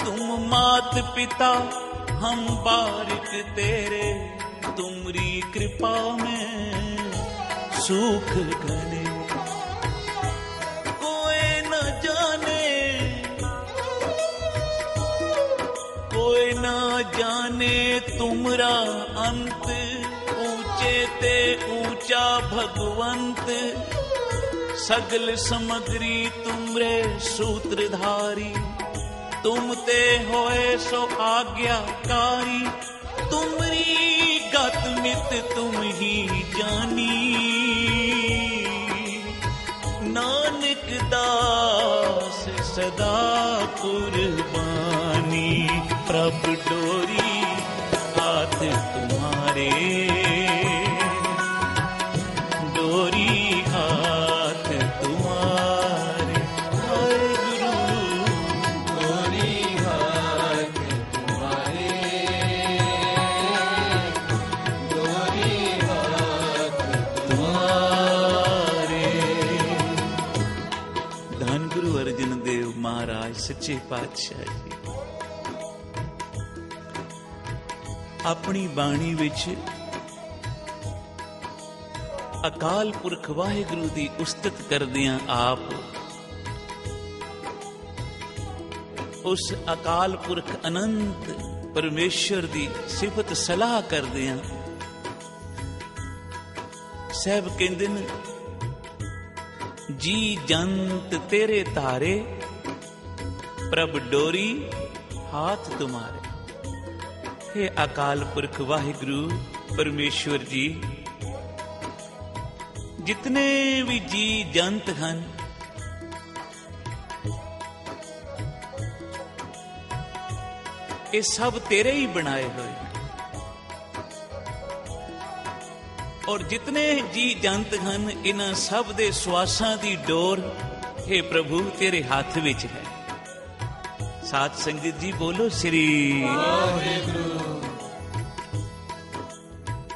Speaker 1: तुम मात पिता हम बारिक तेरे, तुमरी कृपा में सुख घने। कोई न जाने, कोई न जाने तुमरा अंत, ऊंचे ते ऊंचा भगवंत। सगल समग्री तुमरे सूत्रधारी, तुम ते होए सो आज्ञाकारी। तुमरी गत मित तुम ही जानी, नानक दास सदा कुर्बानी। प्रभु डोरी हाथ तुम्हारे, डोरी हाथ तुम्हारे। वाहिगुरु
Speaker 3: डोरी हाथ तुम्हारे, डोरी हाथ
Speaker 1: तुम्हारे। धन गुरु अर्जन देव महाराज सच्चे पातशाह जी अपनी बाणी विच अकाल पुरख वाहिगुरु दी उस्तत करदियां आप उस अकाल पुरख अनंत परमेश्वर दी सिफत सलाह करदियां सहब कहंदे ने, जी जंत तेरे तारे, प्रभ डोरी हाथ तुम्हारे। हे अकाल पुरख वाहिगुरु परमेश्वर जी, जितने भी जी जंत हैं ये सब तेरे ही बनाए हुए हैं, और जितने जी जंत हैं इन सब दे श्वासां दी डोर हे प्रभु तेरे हाथ विच है। साथ संगत जी बोलो श्री वाहिगुरु।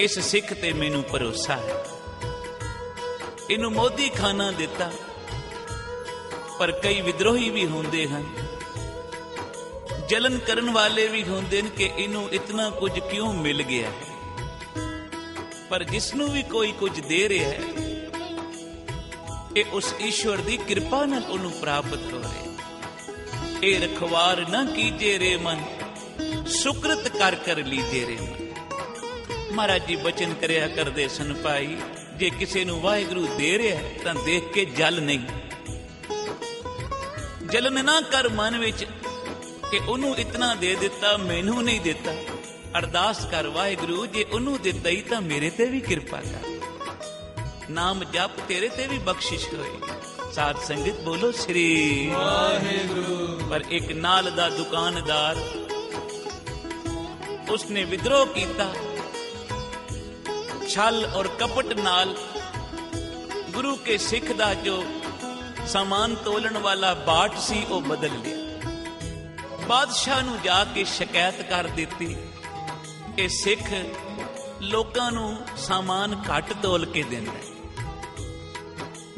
Speaker 1: ਇਸ ਸਿੱਖ ਤੇ ਮੈਨੂੰ ਭਰੋਸਾ ਹੈ। ਇਹਨੂੰ ਮੋਦੀ ਖਾਨਾ ਦਿੱਤਾ, ਪਰ ਕਈ ਵਿਦਰੋਹੀ ਵੀ ਹੁੰਦੇ ਹਨ, ਜਲਨ ਕਰਨ ਵਾਲੇ ਵੀ ਹੁੰਦੇ ਨੇ ਕਿ ਇਹਨੂੰ ਇਤਨਾ ਕੁਝ ਕਿਉਂ ਮਿਲ ਗਿਆ ਹੈ। ਪਰ ਜਿਸ ਨੂੰ ਵੀ ਕੋਈ ਕੁਝ ਦੇ ਰਿਹਾ ਹੈ, ਇਹ ਉਸ ਈਸ਼ਵਰ ਦੀ ਕਿਰਪਾ ਨਾਲ ਉਹਨੂੰ ਪ੍ਰਾਪਤ ਹੋ ਰਿਹਾ। ਇਹ ਰਖਵਾਰ ਨਾ ਕੀਜੇ ਰੇ ਮਨ, ਸੁਕਰਤ ਕਰ ਕਰ ਲੀਜੇ ਰੇ ਮਨ। ਮਹਾਰਾਜ ਜੀ ਬਚਨ ਕਰਿਆ ਕਰਦੇ ਸਨ, ਭਾਈ ਜੇ ਕਿਸੇ ਨੂੰ ਵਾਹਿਗੁਰੂ ਦੇ ਰਿਹਾ ਤਾਂ ਦੇਖ ਕੇ ਜਲ ਨਹੀਂ, ਜਲਨ ਨਾ ਕਰ ਮਨ ਵਿੱਚ ਕਿ ਉਹਨੂੰ ਇਤਨਾ ਦੇ ਦਿੱਤਾ, ਮੈਨੂੰ ਨਹੀਂ ਦਿੱਤਾ। ਅਰਦਾਸ ਕਰ, ਵਾਹਿਗੁਰੂ ਜੇ ਉਹਨੂੰ ਦਿੱਤਾ ਹੀ ਤਾਂ ਮੇਰੇ ਤੇ ਵੀ ਕਿਰਪਾ ਕਰ। ਨਾਮ ਜਪ, ਤੇਰੇ ਤੇ ਵੀ ਬਖਸ਼ਿਸ਼ ਹੋਏਗੀ। ਸਾਧ ਸੰਗਤ ਬੋਲੋ ਸ੍ਰੀ ਵਾਹਿਗੁਰੂ। ਪਰ ਇੱਕ ਨਾਲ ਦਾ ਦੁਕਾਨਦਾਰ, ਉਸਨੇ ਵਿਦਰੋਹ ਕੀਤਾ, ਛਲ ਔਰ ਕਪਟ ਨਾਲ ਗੁਰੂ ਕੇ ਸਿੱਖ ਦਾ ਜੋ ਸਾਮਾਨ ਤੋਲਣ ਵਾਲਾ ਬਾਟ ਸੀ ਉਹ ਬਦਲ ਲਿਆ। ਬਾਦਸ਼ਾਹ ਨੂੰ ਜਾ ਕੇ ਸ਼ਿਕਾਇਤ ਕਰ ਦਿੱਤੀ ਕਿ ਸਿੱਖ ਲੋਕਾਂ ਨੂੰ ਸਾਮਾਨ ਘੱਟ ਤੋਲ ਕੇ ਦਿੰਦਾ ਹੈ।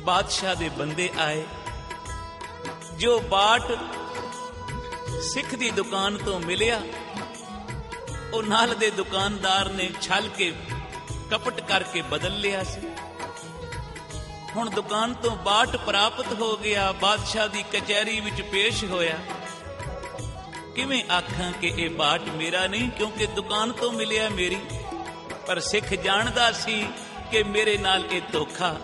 Speaker 1: ਬਾਦਸ਼ਾਹ ਦੇ ਬੰਦੇ ਆਏ, ਜੋ ਬਾਟ ਸਿੱਖ ਦੀ ਦੁਕਾਨ ਤੋਂ ਮਿਲਿਆ ਉਹ ਨਾਲ ਦੇ ਦੁਕਾਨਦਾਰ ਨੇ ਛਲ ਕੇ ਕਪਟ ਕਰਕੇ ਬਦਲ ਲਿਆ ਸੀ। ਹੁਣ ਦੁਕਾਨ ਤੋਂ ਬਾਟ ਪ੍ਰਾਪਤ ਹੋ ਗਿਆ, ਬਾਦਸ਼ਾਹ ਦੀ ਕਚਹਿਰੀ ਵਿੱਚ ਪੇਸ਼ ਹੋਇਆ। ਕਿਵੇਂ ਆਖਾਂ ਕਿ ਇਹ ਬਾਟ ਮੇਰਾ ਨਹੀਂ, ਕਿਉਂਕਿ ਦੁਕਾਨ ਤੋਂ ਮਿਲਿਆ ਮੇਰੀ। ਪਰ ਸਿੱਖ ਜਾਣਦਾ ਸੀ ਕਿ ਮੇਰੇ ਨਾਲ ਇਹ ਧੋਖਾ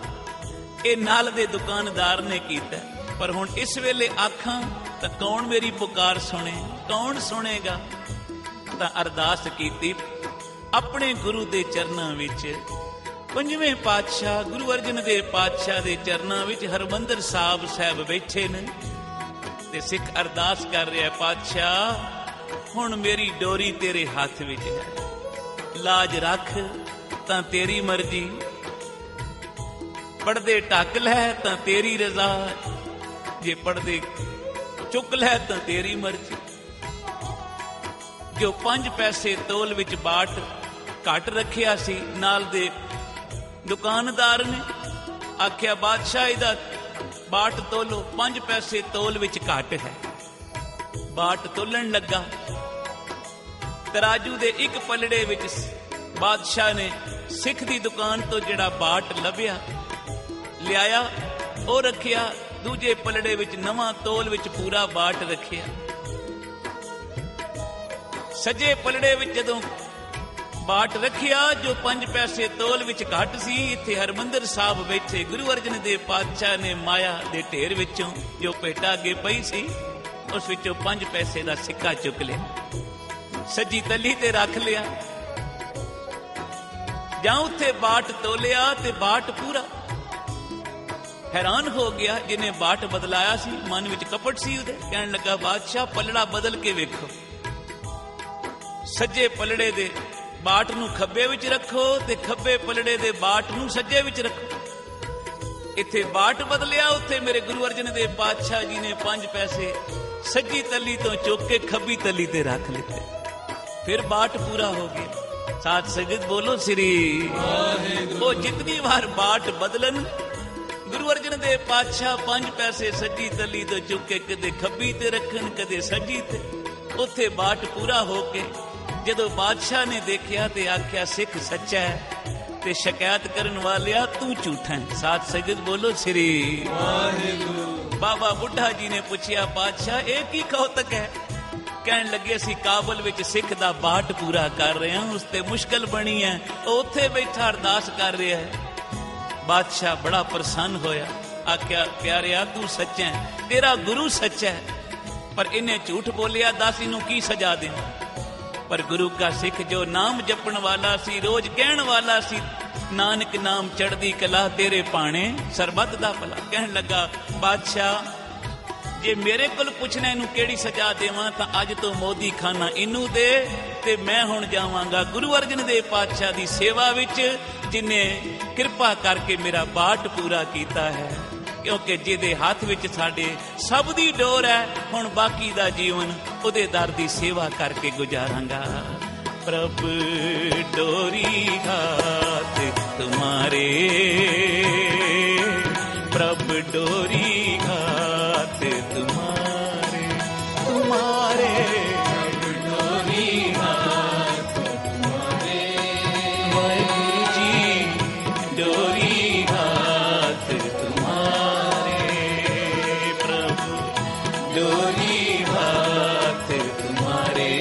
Speaker 1: ਇਹ ਨਾਲ ਦੇ ਦੁਕਾਨਦਾਰ ਨੇ ਕੀਤਾ। ਪਰ ਹੁਣ ਇਸ ਵੇਲੇ ਆਖਾਂ ਤਾਂ ਕੌਣ ਮੇਰੀ ਪੁਕਾਰ ਸੁਣੇ, ਕੌਣ ਸੁਣੇਗਾ? ਤਾਂ ਅਰਦਾਸ ਕੀਤੀ ਆਪਣੇ ਗੁਰੂ ਦੇ ਚਰਨਾਂ ਵਿੱਚ। ਪੰਜਵੇਂ ਪਾਤਸ਼ਾਹ ਗੁਰੂ ਅਰਜਨ ਦੇਵ ਪਾਤਸ਼ਾਹ ਦੇ ਚਰਨਾਂ ਵਿੱਚ ਹਰਮੰਦਰ ਸਾਹਿਬ ਬੈਠੇ ਨੇ ਤੇ ਸਿੱਖ ਅਰਦਾਸ ਕਰ ਰਿਹਾ, ਪਾਤਸ਼ਾਹ ਹੁਣ ਮੇਰੀ ਡੋਰੀ ਤੇਰੇ ਹੱਥ ਵਿੱਚ ਹੈ, ਲਾਜ ਰੱਖ ਤਾਂ ਤੇਰੀ ਮਰਜ਼ੀ, ਪੜਦੇ ਢੱਕ ਲੈ ਤਾਂ ਤੇਰੀ ਰਜ਼ਾ, ਜੇ ਪੜਦੇ ਚੁੱਕ ਲੈ ਤਾਂ ਤੇਰੀ ਮਰਜ਼ੀ। ਜੋ 5 ਪੈਸੇ ਤੋਲ ਵਿੱਚ ਬਾਟ ਘੱਟ ਰੱਖਿਆ ਸੀ, ਨਾਲ ਦੇ ਦੁਕਾਨਦਾਰ ਨੇ ਆਖਿਆ, ਬਾਦਸ਼ਾਹ ਇਹਦਾ ਬਾਟ ਤੋਲੋ, 5 ਪੈਸੇ ਤੋਲ ਵਿੱਚ ਘੱਟ ਹੈ। ਬਾਟ ਤੋਲਣ ਲੱਗਾ, ਤਰਾਜੂ ਦੇ ਇੱਕ ਪਲੜੇ ਵਿੱਚ ਬਾਦਸ਼ਾਹ ਨੇ ਸਿੱਖ ਦੀ ਦੁਕਾਨ ਤੋਂ ਜਿਹੜਾ ਬਾਟ ਲੱਭਿਆ ਲਿਆਇਆ, ਉਹ ਰੱਖਿਆ। ਦੂਜੇ ਪਲੜੇ ਵਿੱਚ ਨਵਾਂ ਤੋਲ ਵਿੱਚ ਪੂਰਾ ਬਾਟ ਰੱਖਿਆ। ਸੱਜੇ ਪਲੜੇ ਵਿੱਚ ਜਦੋਂ ਬਾਟ ਰੱਖਿਆ, ਜੋ 5 ਪੈਸੇ ਤੋਲ ਵਿੱਚ ਘੱਟ ਸੀ, ਇੱਥੇ ਹਰਮੰਦਰ ਸਾਹਿਬ ਬੈਠੇ ਗੁਰੂ ਅਰਜਨ ਦੇਵ ਪਾਤਸ਼ਾਹ ਨੇ ਮਾਇਆ ਦੇ ਢੇਰ ਵਿੱਚੋਂ ਜੋ ਭੇਟਾ ਅੱਗੇ ਪਈ ਸੀ, ਉਸ ਵਿੱਚੋਂ 5 ਪੈਸੇ ਦਾ ਸਿੱਕਾ ਚੁੱਕ ਲਿਆ, ਸੱਜੀ ਤਲੀ ਤੇ ਰੱਖ ਲਿਆ। ਜਾਂ ਉੱਥੇ ਬਾਟ ਤੋਲਿਆ ਤੇ ਬਾਟ ਪੂਰਾ। ਹੈਰਾਨ ਹੋ ਗਿਆ ਜਿਹਨੇ ਬਾਟ ਬਦਲਾਇਆ ਸੀ, ਮਨ ਵਿੱਚ ਕਪਟ ਸੀ ਉਹਦੇ। ਕਹਿਣ ਲੱਗਾ, ਬਾਦਸ਼ਾਹ ਪਲੜਾ ਬਦਲ ਕੇ ਵੇਖੋ, ਸੱਜੇ ਪਲੜੇ ਦੇ ਬਾਟ ਨੂੰ ਖੱਬੇ ਵਿੱਚ ਰੱਖੋ ਤੇ ਖੱਬੇ ਪਲੜੇ ਦੇ ਬਾਟ ਨੂੰ ਸੱਜੇ ਵਿੱਚ ਰੱਖੋ। ਇੱਥੇ ਬਾਟ ਬਦਲਿਆ, ਉੱਥੇ ਮੇਰੇ ਗੁਰੂ ਅਰਜਨ ਦੇਵ ਪਾਤਸ਼ਾਹ ਜੀ ਨੇ 5 ਪੈਸੇ ਸੱਜੀ ਤਲੀ ਤੋਂ ਚੁੱਕ ਕੇ ਖੱਬੀ ਤਲੀ ਤੇ ਰੱਖ ਲਿੱਤੇ। ਫਿਰ ਬਾਟ ਪੂਰਾ ਹੋ ਗਿਆ। ਸਾਧ ਸੰਗਤ ਬੋਲੋ ਸ੍ਰੀ ਵਾਹਿਗੁਰੂ। ਉਹ ਜਿਤਨੀ ਵਾਰ ਬਾਟ ਬਦਲਣ, ਗੁਰੂ ਅਰਜਨ ਦੇਵ ਪਾਤਸ਼ਾਹ 5 ਪੈਸੇ ਸੱਜੀ ਤਲੀ ਤੋਂ ਚੁੱਕ ਕੇ ਕਦੇ ਖੱਬੀ ਤੇ ਰੱਖਣ, ਕਦੇ ਸੱਜੀ ਤੇ, ਉੱਥੇ ਬਾਟ ਪੂਰਾ ਹੋ ਕੇ ਜਦੋਂ ਬਾਦਸ਼ਾਹ ਨੇ ਦੇਖਿਆ ਤੇ ਆਖਿਆ, ਸਿੱਖ ਸੱਚਾ ਹੈ ਤੇ ਸ਼ਿਕਾਇਤ ਕਰਨ ਵਾਲਿਆ ਤੂੰ ਝੂਠਾ ਹੈ। ਸਾਧ ਸੰਗਤ ਬੋਲੋ ਸ੍ਰੀ ਵਾਹਿਗੁਰੂ। ਬਾਬਾ ਬੁੱਢਾ ਜੀ ਨੇ ਪੁੱਛਿਆ, ਬਾਦਸ਼ਾਹ ਇਹ ਕੀ ਕੌਤਕ ਹੈ? ਕਹਿਣ ਲੱਗੇ, ਅਸੀਂ ਕਾਬਲ ਵਿੱਚ ਸਿੱਖ ਦਾ ਬਾਟ ਪੂਰਾ ਕਰ ਰਹੇ ਹਾਂ, ਉਸ ਤੇ ਮੁਸ਼ਕਲ ਬਣੀ ਹੈ, ਉਹ ਉੱਥੇ ਬੈਠਾ ਅਰਦਾਸ ਕਰ ਰਿਹਾ ਹੈ। ਬਾਦਸ਼ਾਹ ਬੜਾ ਪ੍ਰਸੰਨ ਹੋਇਆ, ਆਖਿਆ, ਪਿਆਰਿਆ ਤੂੰ ਸੱਚਾ ਹੈ, ਤੇਰਾ ਗੁਰੂ ਸੱਚਾ ਹੈ, ਪਰ ਇਹਨੇ ਝੂਠ ਬੋਲਿਆ, ਦੱਸ ਇਹਨੂੰ ਕੀ ਸਜ਼ਾ ਦੇਵਾਂ? ਪਰ ਗੁਰੂ ਕਾ ਸਿੱਖ ਜੋ ਨਾਮ ਜਪਣ ਵਾਲਾ ਸੀ, ਰੋਜ਼ ਕਹਿਣ ਵਾਲਾ ਸੀ, ਨਾਨਕ ਨਾਮ ਚੜ੍ਹਦੀ ਕਲਾ ਤੇਰੇ ਭਾਣੇ ਸਰਬੱਤ ਦਾ ਭਲਾ। ਕਹਿਣ ਲੱਗਾ, ਬਾਦਸ਼ਾਹ ਜੇ ਮੇਰੇ ਕੋਲ ਪੁੱਛਣਾ ਇਹਨੂੰ ਕਿਹੜੀ ਸਜ਼ਾ ਦੇਵਾਂ ਤਾਂ ਅੱਜ ਤੋਂ ਮੋਦੀ ਖਾਨਾ ਇਹਨੂੰ ਦੇ ਤੇ ਮੈਂ ਹੁਣ ਜਾਵਾਂਗਾ ਗੁਰੂ ਅਰਜਨ ਦੇਵ ਪਾਤਸ਼ਾਹ ਦੀ ਸੇਵਾ ਵਿੱਚ, ਜਿਨੇ ਕਿਰਪਾ ਕਰਕੇ ਮੇਰਾ ਬਾਟ ਪੂਰਾ ਕੀਤਾ ਹੈ। ਕਿਉਂਕਿ ਜਿਹਦੇ ਹੱਥ ਵਿੱਚ ਸਾਡੇ ਸਭ ਦੀ ਡੋਰ ਹੈ, ਹੁਣ ਬਾਕੀ ਦਾ ਜੀਵਨ ਉਹਦੇ ਦਰ ਦੀ ਸੇਵਾ ਕਰਕੇ ਗੁਜ਼ਾਰਾਂਗਾ। प्रभु डोरी हाथ तुम्हारे, प्रभु डोरी हाथ तुम्हारे, तुम्हारे
Speaker 3: प्रभु डोरी हाथ तुम्हारे,
Speaker 1: वाहिगुरु जी डोरी हाथ तुम्हारे, प्रभु डोरी हाथ तुम्हारे,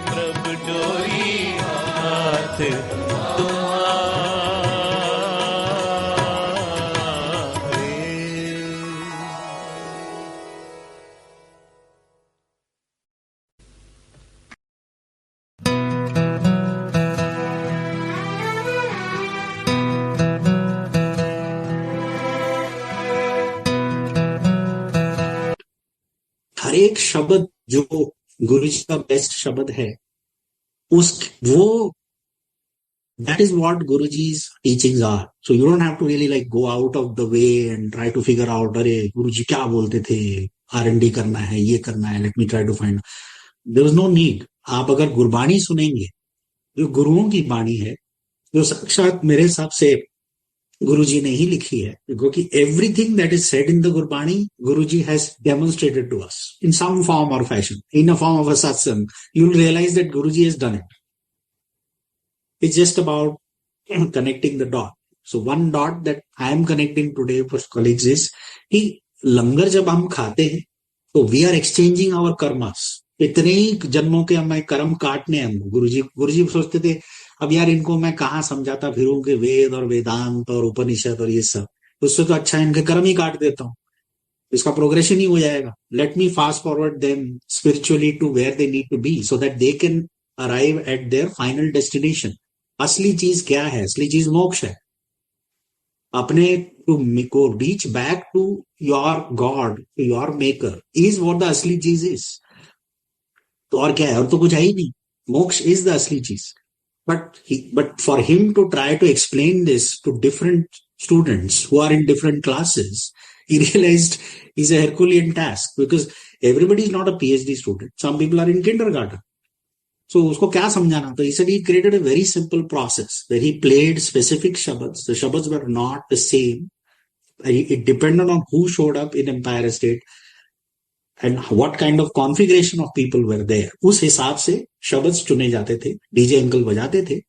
Speaker 1: प्रभु डोरी हाथ तुम्हारे।
Speaker 4: हर एक शब्द जो गुरु जी का बेस्ट शब्द है, उस वो that is what Guruji's teachings are. So you don't have to really like go out of the way and try to figure out, अरे गुरुजी क्या बोलते थे, R&D करना है, ये करना है, let me try to find. There is no need. आप अगर गुरबाणी सुनेंगे, जो गुरुओं की बाणी है, जो साक्षात मेरे हिसाब से गुरुजी ने ही लिखी है, क्योंकि everything that is said in the Gurbani, Guruji has demonstrated to us in some form or fashion, in a form of a satsang. You'll realize that Guruji has done it. It's just about connecting the dot. So one dot that I am connecting today for colleagues is कि लंगर जब हम खाते हैं तो we are exchanging our karmas. इतने ही जन्मों के हमें कर्म काटने हैं हमको। गुरुजी सोचते थे अब यार इनको मैं कहाँ समझाता फिरूं कि वेद और वेदांत और उपनिषद और ये सब, उससे तो अच्छा इनके कर्म ही काट देता हूँ, इसका प्रोग्रेशन ही हो जाएगा. Let me fast forward them spiritually to where they need to be so that they can arrive at their final destination. असली चीज क्या है? असली चीज मोक्ष है. अपने को reach back to your god, to your maker is what the असली चीज इज. तो और क्या है? और तो कुछ है ही नहीं. मोक्ष इज द असली चीज. But for him to try to explain this to different students who are in different classes, he realized is a Herculean task because everybody is not a PhD student. Some people are in kindergarten. So उसको क्या समझाना? तो he said he created a very simple process where he played specific shabads. The shabads were not the same. It depended on who showed up in Empire State and what kind of configuration of people were there. उस हिसाब से शब्द चुने जाते थे, डीजे अंकल बजाते थे.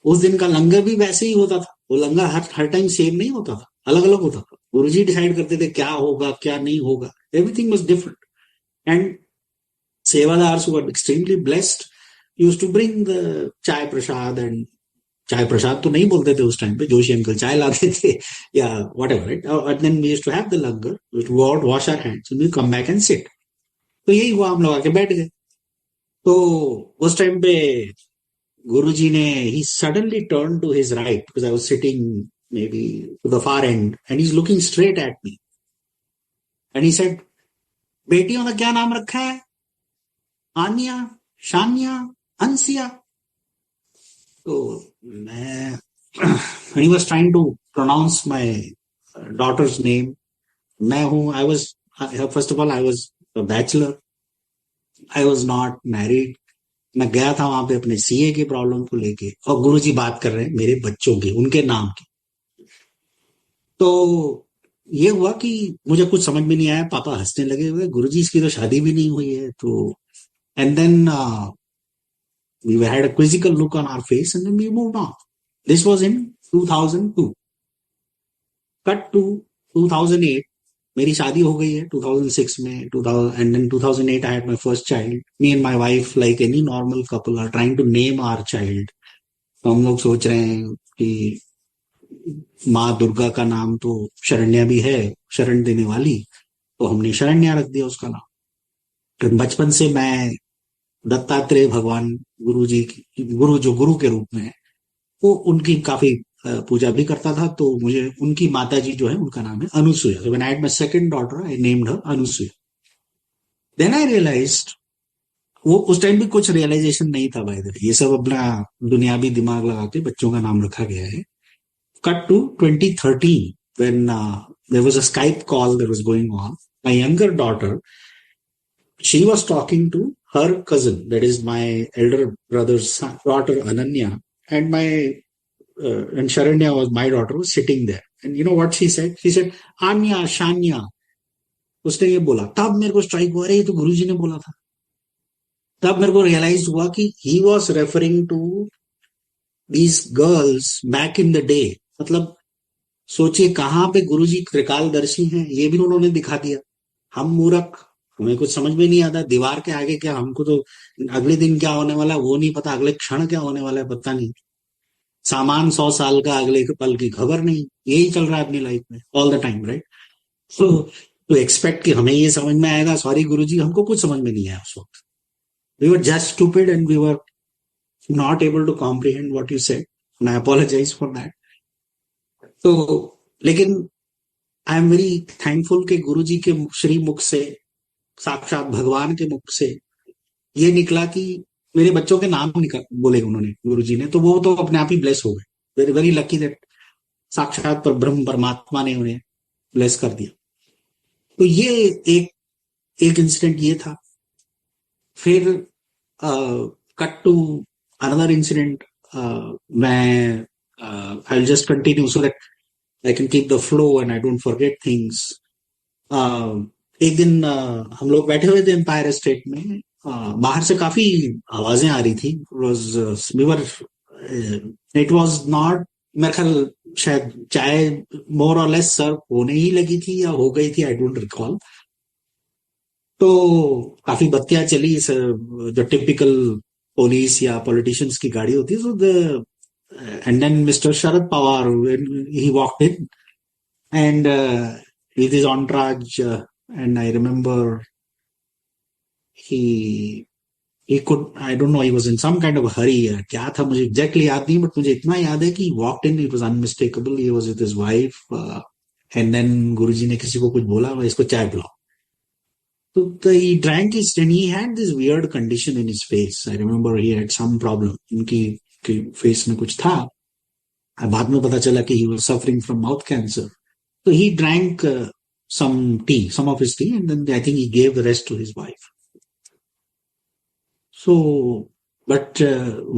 Speaker 4: उस दिन का लंगर भी वैसे ही होता था. वो लंगर हर टाइम सेम नहीं होता था, अलग अलग होता था. गुरुजी डिसाइड करते थे क्या होगा क्या नहीं होगा. Everything was different. And sevadars were extremely blessed used to bring the chai prasad. And चाय प्रसाद तो नहीं बोलते थे उस टाइम पे, जोशी अंकल चाय लाते थे या whatever, right. And then we used to have the langar, we used to go out, wash our hands and we come back and sit. तो यही हुआ, हम लोग आके बैठ गए. तो उस टाइम पे गुरुजी ने ही suddenly turn to his right because I was sitting maybe to the far end and he's looking straight at me and he said, बेटियों का क्या नाम रखा है? आनिया, शानिया, अंसिया. तो मैं he was trying to pronounce my daughter's name. मैं हूँ, I was first of all I was a bachelor. I was not married. मैं गया था वहां पे अपने सीए की प्रॉब्लम को लेके और गुरुजी बात कर रहे हैं मेरे बच्चों की, उनके नाम की. तो ये हुआ कि मुझे कुछ समझ में नहीं आया. पापा हंसने लगे हुए, गुरुजी इसकी तो शादी भी नहीं हुई है. तो and then we had a quizzical look on our face and then we moved on. This was in 2002. Cut to 2008. मेरी शादी हो गई है 2006 में. And then 2008 I had my first child. Me and my wife, like any normal couple, are trying to name our child. तो हम लोग सोच रहे हैं कि माँ दुर्गा का नाम तो शरण्या भी है, शरण देने वाली, तो हमने शरण्या रख दिया उसका नाम. तो बचपन से मैं दत्तात्रेय भगवान गुरु जो गुरु के रूप में है, वो उनकी काफी पूजा भी करता था. तो मुझे उनकी माता जी जो है उनका नाम है Anusuya. So when I had my second daughter, I named her Anusuya. Then I realized, वो उस टाइम भी कुछ रियलाइजेशन नहीं था भाई, ये सब अपना दुनियावी दिमाग लगा के बच्चों का नाम रखा गया है. Cut to 2013 when there was a Skype call that was going on. My younger daughter, she was talking to her cousin, that is my elder brother's daughter Ananya, and my and Sharanya was my daughter, was sitting there. And you know what she said? She said, Anya, Shanya. उसने ये बोला. तब मेरे को स्ट्राइक हुआ, अरे ये तो गुरुजी ने बोला था. तब मेरे को रियलाइज हुआ कि he was referring to these girls back in the day. मतलब सोचिए कहां पे गुरुजी त्रिकालदर्शी हैं, ये भी उन्होंने दिखा दिया. हम मूर्ख, हमें कुछ समझ में नहीं आता. दीवार के आगे क्या, हमको तो अगले दिन क्या होने वाला है वो नहीं पता, अगले क्षण क्या होने वाला है पता नहीं. सामान 100 साल का, अगले पल की खबर नहीं. यही चल रहा है अपनी लाइफ में all the time, right? So to expect कि हमें ये समझ में आएगा, सॉरी गुरुजी, हमको कुछ समझ में नहीं आया उस वक्त. We were just stupid and we were not able to comprehend what you said, and I apologise for that. तो लेकिन आई एम वेरी थैंकफुल कि गुरुजी के श्री मुख से, साक्षात भगवान के मुख से ये निकला कि मेरे बच्चों के नाम बोले उन्होंने, गुरुजी ने, तो वो तो अपने आप ही ब्लेस हो गए. वेरी वेरी लकी दैट साक्षात पर ब्रह्म परमात्मा ने उन्हें ब्लेस कर दिया. तो ये एक इंसिडेंट ये था. फिर कट टू अनदर इंसिडेंट. मैं I will just continue so that I can keep the flow and I don't forget things. एक दिन हम लोग बैठे हुए थे एम्पायर स्टेट में. बाहर से काफी आवाजें आ रही थी. इट वॉज नॉट, मेरे ख्याल शायद चाय मोर और लेस सर्व होने ही लगी थी या हो गई थी, आई डोंट रिकॉल. तो काफी बत्तियां चली, जो टिपिकल पुलिस या पॉलिटिशियंस की गाड़ी होती है. So the and then mister Sharad Pawar, he walked in and with his entourage, and I remember he could, I don't know, he was in some kind of a hurry. क्या था मुझे exactly याद नहीं, but मुझे इतना याद है कि he walked in, it was unmistakable, he was with his wife, and then गुरुजी ने किसी को कुछ बोला, इसको चाय पिलाओ. So he drank it and he had this weird condition in his face. I remember he had some problem. उनकी face में कुछ था. बाद में पता चला कि he was suffering from mouth cancer. So he drank some tea, some of his tea, and then I think he gave the rest to his wife. So, but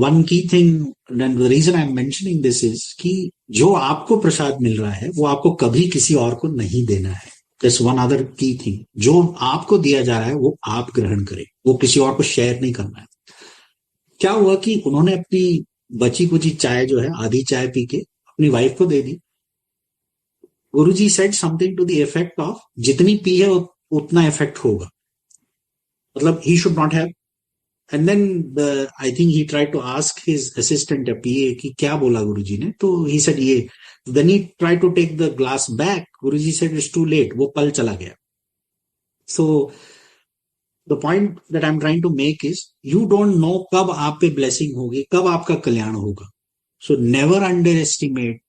Speaker 4: one key thing, and the reason I'm mentioning this is कि जो आपको प्रसाद मिल रहा है वो आपको कभी किसी और को नहीं देना है. That's one other key thing. जो आपको दिया जा रहा है वो आप ग्रहण करें, वो किसी और को शेयर नहीं करना है. क्या हुआ कि उन्होंने अपनी बची कुची चाय जो है, आधी चाय पी के अपनी वाइफ को दे दी. Guruji said something to the effect of, जितनी पी है उतना इफेक्ट होगा, मतलब he should not have. And then I think he tried to ask his assistant PA कि क्या बोला गुरुजी ने, तो ही सेड ये. Then he tried to take the glass back. Guruji said it's too late, वो पल चला गया. So the point that I am trying to make is, you don't know कब आप पे ब्लेसिंग होगी, कब आपका कल्याण होगा. So never under estimate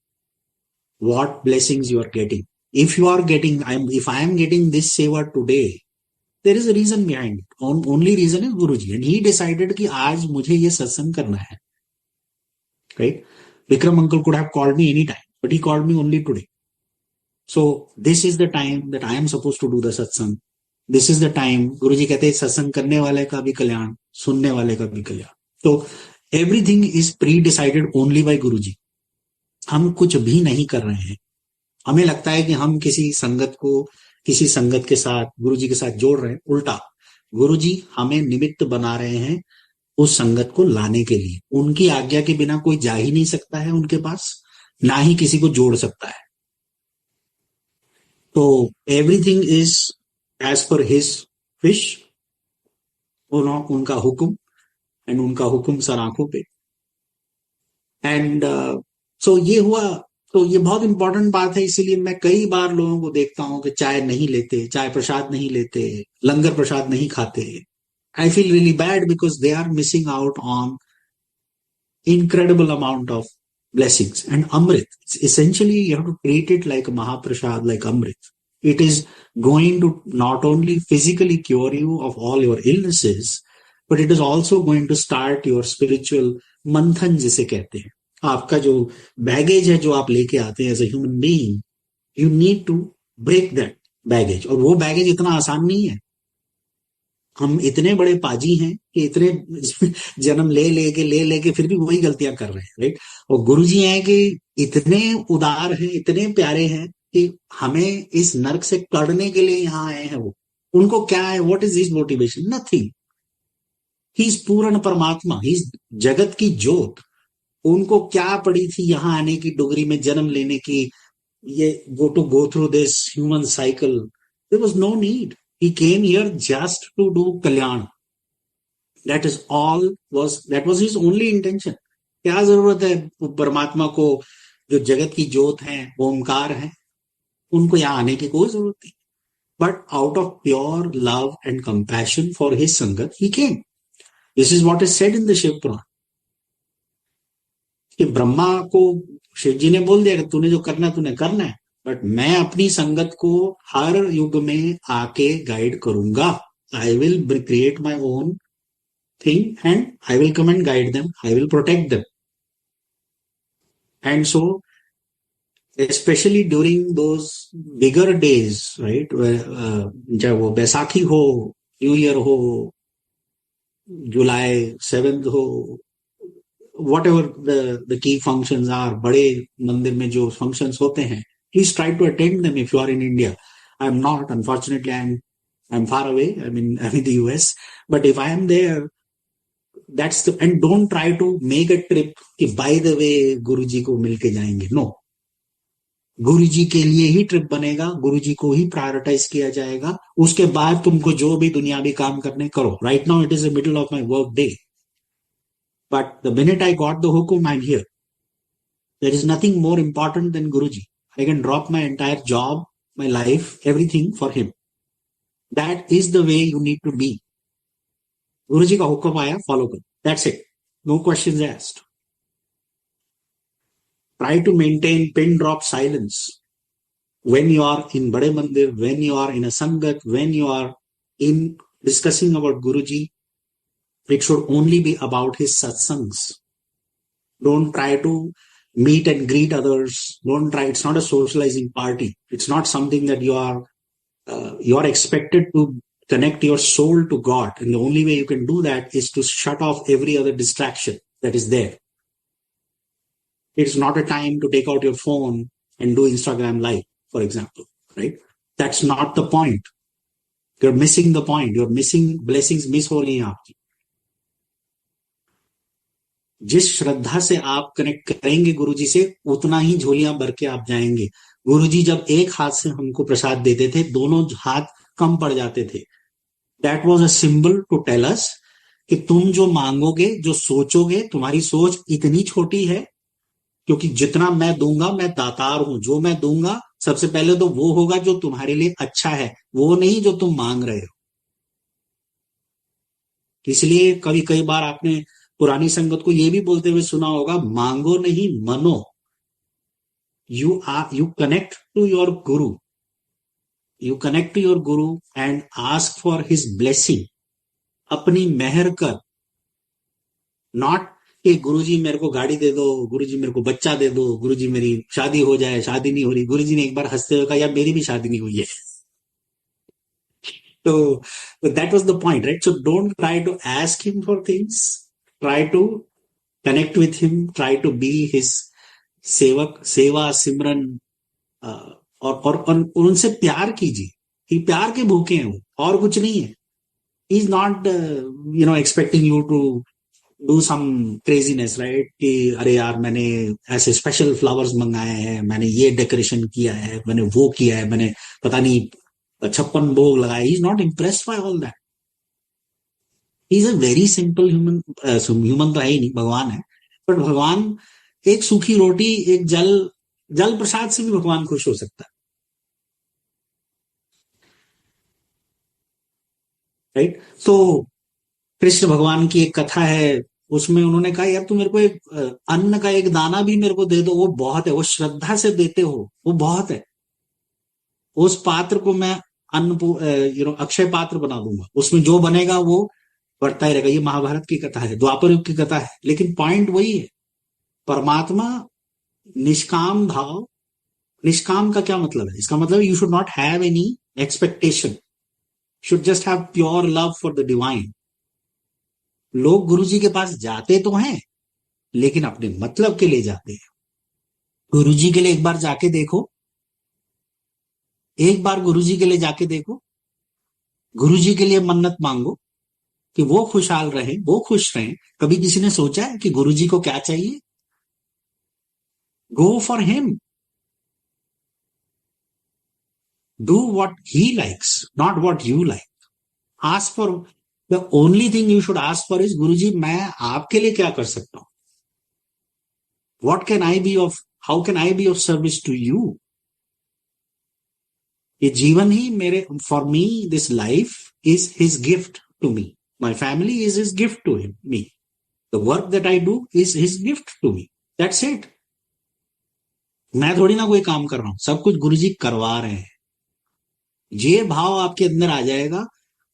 Speaker 4: what blessings you are getting. If you are getting, if I am getting this seva today, there is a reason behind it. Only reason is Guruji, and he decided कि आज मुझे ये सत्संग करना है. Right? Vikram uncle could have called me anytime, but he called me only today. So this is the time that I am supposed to do the satsang. This is the time. Guruji कहते हैं सत्संग करने वाले का भी कल्याण, सुनने वाले का भी कल्याण. So everything is pre-decided only by Guruji. हम कुछ भी नहीं कर रहे हैं. हमें लगता है कि हम किसी संगत के साथ, गुरुजी के साथ जोड़ रहे हैं. उल्टा, गुरुजी हमें निमित्त बना रहे हैं उस संगत को लाने के लिए. उनकी आज्ञा के बिना कोई जा ही नहीं सकता है उनके पास, ना ही किसी को जोड़ सकता है. तो everything is as per his wish, उनका हुक्म, एंड उनका हुक्म सर आंखों पे. एंड सो ये हुआ. तो ये बहुत इंपॉर्टेंट बात है. इसीलिए मैं कई बार लोगों को देखता हूं कि चाय नहीं लेते, चाय प्रसाद नहीं लेते, लंगर प्रसाद नहीं खाते. I feel really bad because they are missing out on incredible amount of blessings. And Amrit, essentially you have to treat it like a Mahaprasad, like Amrit. It is going to not only physically cure you of all your illnesses, but it is also going to start your spiritual manthan, जिसे कहते हैं. आपका जो बैगेज है, जो आप लेके आते हैं as a human being, you need to break that baggage. और वो बैगेज इतना आसान नहीं है. हम इतने बड़े पाजी हैं कि इतने जन्म ले लेके फिर भी वही गलतियां कर रहे हैं, राइट। और गुरुजी हैं कि इतने उदार हैं, इतने प्यारे हैं कि हमें इस नर्क से कड़ने के लिए यहाँ आए हैं। वो, उनको क्या है, what is his motivation? Nothing. He is पूर्ण परमात्मा, ही इज जगत की ज्योत। उनको क्या पड़ी थी यहाँ आने की, डोगरी में जन्म लेने की, ये go through this human cycle? There was no need. He came here just to do कल्याण। That is all, that was his only intention. क्या जरूरत है परमात्मा को, जो जगत की ज्योत है, ओमकार है, उनको यहाँ आने की कोई जरूरत नहीं। But out of pure love and compassion for his sangat he came. This is what is said in the Shiv Puran कि ब्रह्मा को शिव जी ने बोल दिया कि तूने जो करना है तूने करना है, बट मैं अपनी संगत को हर युग में आके गाइड करूंगा। I will create my own thing and I will come and guide them. I will protect them. And so, especially during those bigger days, right? चाहे वो बैसाखी हो, न्यू ईयर हो, जुलाई 7th हो, whatever the key functions are, बड़े मंदिर में जो functions होते हैं, please try to attend them if you are in India. I'm not, unfortunately, I'm far away. I'm in the US. But if I am there, that's the, and don't try to make a trip कि by the way गुरुजी को मिलके जाएंगे। नो, गुरुजी के लिए ही ट्रिप बनेगा, गुरुजी को ही प्रायोरिटाइज किया जाएगा। उसके बाद तुमको जो भी दुनियावी काम करने करो। Right now it is the middle of my work day, but the minute I got the hukam, I am here. There is nothing more important then Guruji. I can drop my entire job, my life, everything for him. That is the way you need to be. Guruji का हुक्म आया, फॉलो करो, that's it, no questions asked. Try to maintain pin drop silence when you are in Bade Mandir, when you are in a Sangat, when you are in discussing about Guruji. It should only be about his satsangs. Don't try to meet and greet others. Don't try. It's not a socializing party. It's not something that you are expected to connect your soul to God. And the only way you can do that is to shut off every other distraction that is there. It's not a time to take out your phone and do Instagram live, for example, right? That's not the point. You're missing the point. You're missing blessings, miss हो रही हैं आपकी। जिस श्रद्धा से आप कनेक्ट करेंगे गुरुजी से, उतना ही झोलियां भर के आप जाएंगे। गुरुजी जब एक हाथ से हमको प्रसाद देते थे, दोनों हाथ कम पड़ जाते थे। That was a symbol to tell us कि तुम जो मांगोगे, जो सोचोगे, तुम्हारी सोच इतनी छोटी है, क्योंकि जितना मैं दूंगा, मैं दातार हूं। जो मैं दूंगा सबसे पहले तो वो होगा जो तुम्हारे लिए अच्छा है, वो नहीं जो तुम मांग रहे हो। इसलिए कई बार आपने पुरानी संगत को ये भी बोलते हुए सुना होगा, मांगो नहीं मनो। You connect to your Guru, you connect to your Guru and ask for his blessing. अपनी मेहर कर, नॉट कि गुरुजी मेरे को गाड़ी दे दो, गुरुजी मेरे को बच्चा दे दो, गुरुजी मेरी शादी हो जाए, शादी नहीं हो रही। गुरुजी ने एक बार हंसते हुए कहा, यार मेरी भी शादी नहीं हुई है। तो that was the point, right? So don't try to ask him for things, try to connect with him, try to be his सेवक, सेवा सिमरन, और उनसे प्यार कीजिए कि प्यार के भूखे हैं वो, और कुछ नहीं है। He is not expecting you to do some craziness, right? कि अरे यार मैंने ऐसे स्पेशल फ्लावर्स मंगाए हैं, मैंने ये डेकोरेशन किया है, मैंने वो किया है, मैंने पता नहीं 56 भोग लगाए। ही is not impressed by all that. He is a very simple human. Human तो है ही नहीं, भगवान है। बट भगवान, एक सूखी रोटी, एक जल प्रसाद से भी भगवान खुश हो सकता है, राइट? तो कृष्ण भगवान की एक कथा है, उसमें उन्होंने कहा, यार तू मेरे को एक अन्न का एक दाना भी मेरे को दे दो, वो बहुत है। वो श्रद्धा से देते हो, वो बहुत है। उस पात्र को मैं अक्षय पात्र बना दूंगा, उसमें जो बनेगा वो बढ़ता ही रहेगा। ये महाभारत की कथा है, द्वापर युग की कथा है। लेकिन पॉइंट वही है, परमात्मा निष्काम भाव। निष्काम का क्या मतलब है? इसका मतलब you should not have any expectation. should just have pure love for the divine. लोग गुरुजी के पास जाते तो हैं, लेकिन अपने मतलब के लिए जाते हैं. गुरुजी के लिए एक बार जाके देखो, एक बार गुरुजी के लिए जाके देखो, गुरुजी के लिए मन्नत मांगो कि वो खुशहाल रहे, वो खुश रहें. कभी किसी ने सोचा है कि गुरुजी को क्या चाहिए? Go for him. Do what he likes, not what you like. Ask for, the only thing you should ask for is, Guruji, मैं आपके लिए क्या कर सकता हूं? What can I be of, how can I be of service to you? ये जीवन ही मेरे, for me, this life is his gift to me. My family is his gift to him, me. The work that I do is his gift to me. That's it. मैं थोड़ी ना कोई काम कर रहा हूं, सब कुछ गुरुजी करवा रहे हैं. ये भाव आपके अंदर आ जाएगा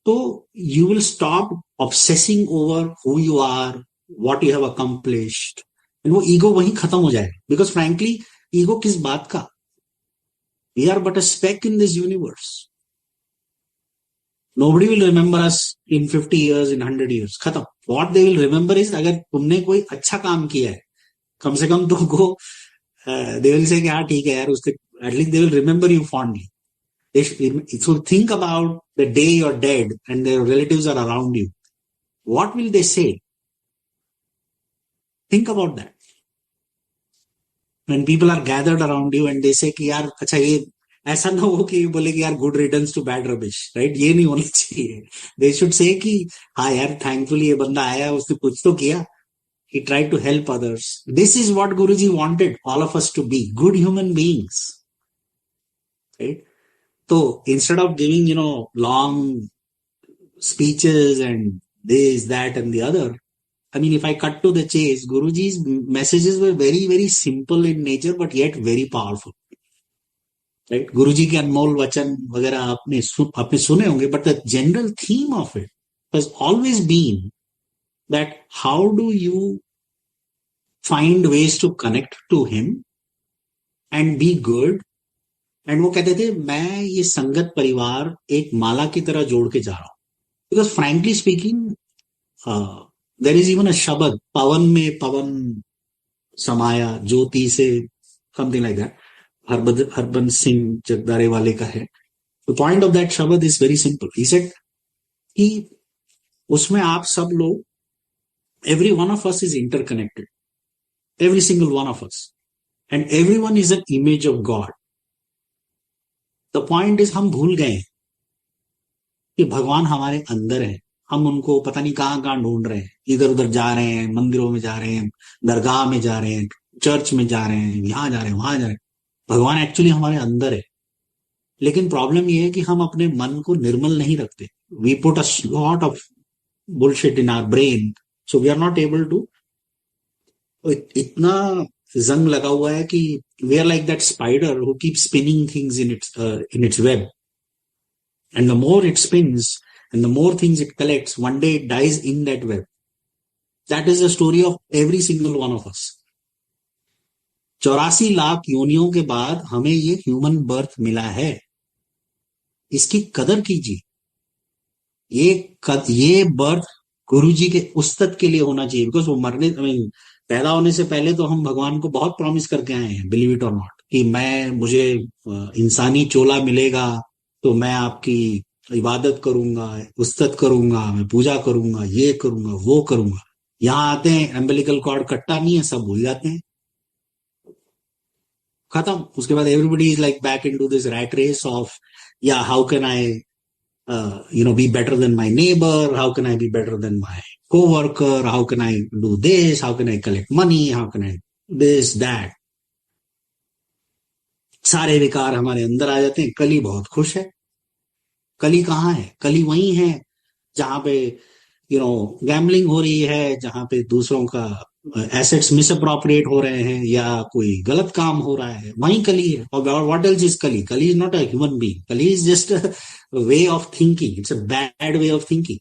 Speaker 4: तो you will stop obsessing over who you are, what you have accomplished, and वो ईगो वहीं खत्म हो जाएगा. बिकॉज फ्रैंकली ईगो किस बात का? We are but a speck in this universe. Nobody will remember us in 50 years, in 100 years. खत्म. What they will remember is, अगर तुमने कोई अच्छा काम किया है, कम से कम तुमको दे विल से कि हाँ ठीक है यार, उसके at least they will remember you fondly. So think about the day you're dead and their relatives are around you. What will they say? Think about that. When people are gathered around you and they say कि यार अच्छा ये ऐसा ना हो कि बोले कि यार good riddance to bad rubbish, right? ये नहीं होना चाहिए. They should say कि हाँ यार thankfully ये बंदा आया, उसने कुछ तो किया. He tried to help others. This is what Guruji wanted all of us to be, good human beings, right? So instead of giving, long speeches and this, that, and the other, I mean, if I cut to the chase, Guruji's messages were very, very simple in nature, but yet very powerful. Right? Guruji के अनमोल वचन वगैरह आपने सुने होंगे, but the general theme of it has always been that how do you find ways to connect to him and be good. And वो कहते थे मैं ये संगत परिवार एक माला की तरह जोड़ के जा रहा हूं. Because frankly speaking there is even a shabad, पवन में पवन समाया ज्योति से, something like that. Harbans Singh Jagdare वाले का है. The point of that shabad is very simple. He said कि उसमें आप सब लोग, every one of us is interconnected, every single one of us, and every one is an image of God. The point is हम भूल गए कि भगवान हमारे अंदर है. हम उनको पता नहीं कहां ढूंढ रहे हैं, इधर उधर जा रहे हैं, मंदिरों में जा रहे हैं, दरगाह में जा रहे हैं, चर्च में जा रहे हैं, यहां जा रहे हैं, वहां जा रहे हैं. भगवान एक्चुअली हमारे अंदर है. लेकिन प्रॉब्लम यह है कि हम अपने मन को निर्मल नहीं रखते. We put a lot of bullshit in our brain, so we are not able to. इतना जंग लगा हुआ है कि we are like that spider who keeps spinning things in its web, and the more it spins and the more things it collects, one day it dies in that web. That is the story of every single one of us. 84 lakh योनियों के बाद हमें ये ह्यूमन बर्थ मिला है. इसकी कदर कीजिए. ये बर्थ गुरुजी के उस्तत के लिए होना चाहिए. बिकॉज वो पैदा होने से पहले तो हम भगवान को बहुत प्रॉमिस करके आए हैं, बिलीव इट और नॉट, कि मुझे इंसानी चोला मिलेगा तो मैं आपकी इबादत करूंगा, उस्तत करूंगा, मैं पूजा करूंगा, ये करूंगा, वो करूंगा. यहां आते हैं, एम्बिलिकल कॉर्ड कट्टा नहीं है, सब भूल जाते हैं, खत्म. उसके बाद everybody is like back into this rat race of या how can I be better than my neighbor, how can I be better than my co-worker, how can I do this, how can I collect money, how can I this, that. सारे विकार हमारे अंदर आ जाते हैं. कली बहुत खुश है. कली कहाँ है? कली वही है जहां पे गैम्बलिंग हो रही है, जहां पे दूसरों का एसेट्स मिसअप्रोप्रिएट हो रहे हैं या कोई गलत काम हो रहा है, वही कली है. और what else is Kali? Kali is not a human being. Kali is just a way of thinking. It's a bad way of thinking.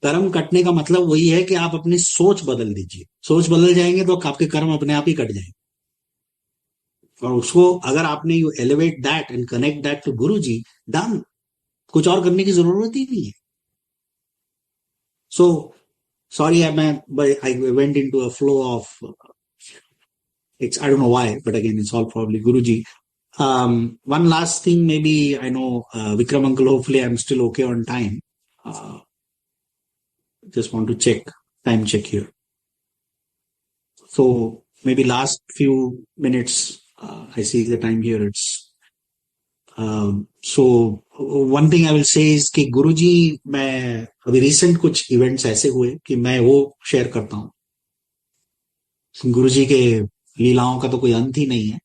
Speaker 4: कर्म कटने का मतलब वही है कि आप अपनी सोच बदल दीजिए. सोच बदल जाएंगे तो आपके कर्म अपने आप ही कट जाएंगे. और उसको अगर आपने you elevate that and connect that to Guruji, done. कुछ और करने की जरूरत ही नहीं है. So sorry, I went into a flow of I don't know why, but again, it's all probably Guruji. One last thing, maybe I know Vikram uncle, hopefully I'm still okay on time. Just want to time check here. So maybe last few minutes, I see the time here. So one thing I will say is कि गुरुजी, मैं अभी रिसेंट कुछ इवेंट्स ऐसे हुए कि मैं वो शेयर करता हूँ. गुरुजी के लीलाओं का तो कोई अंत ही नहीं है.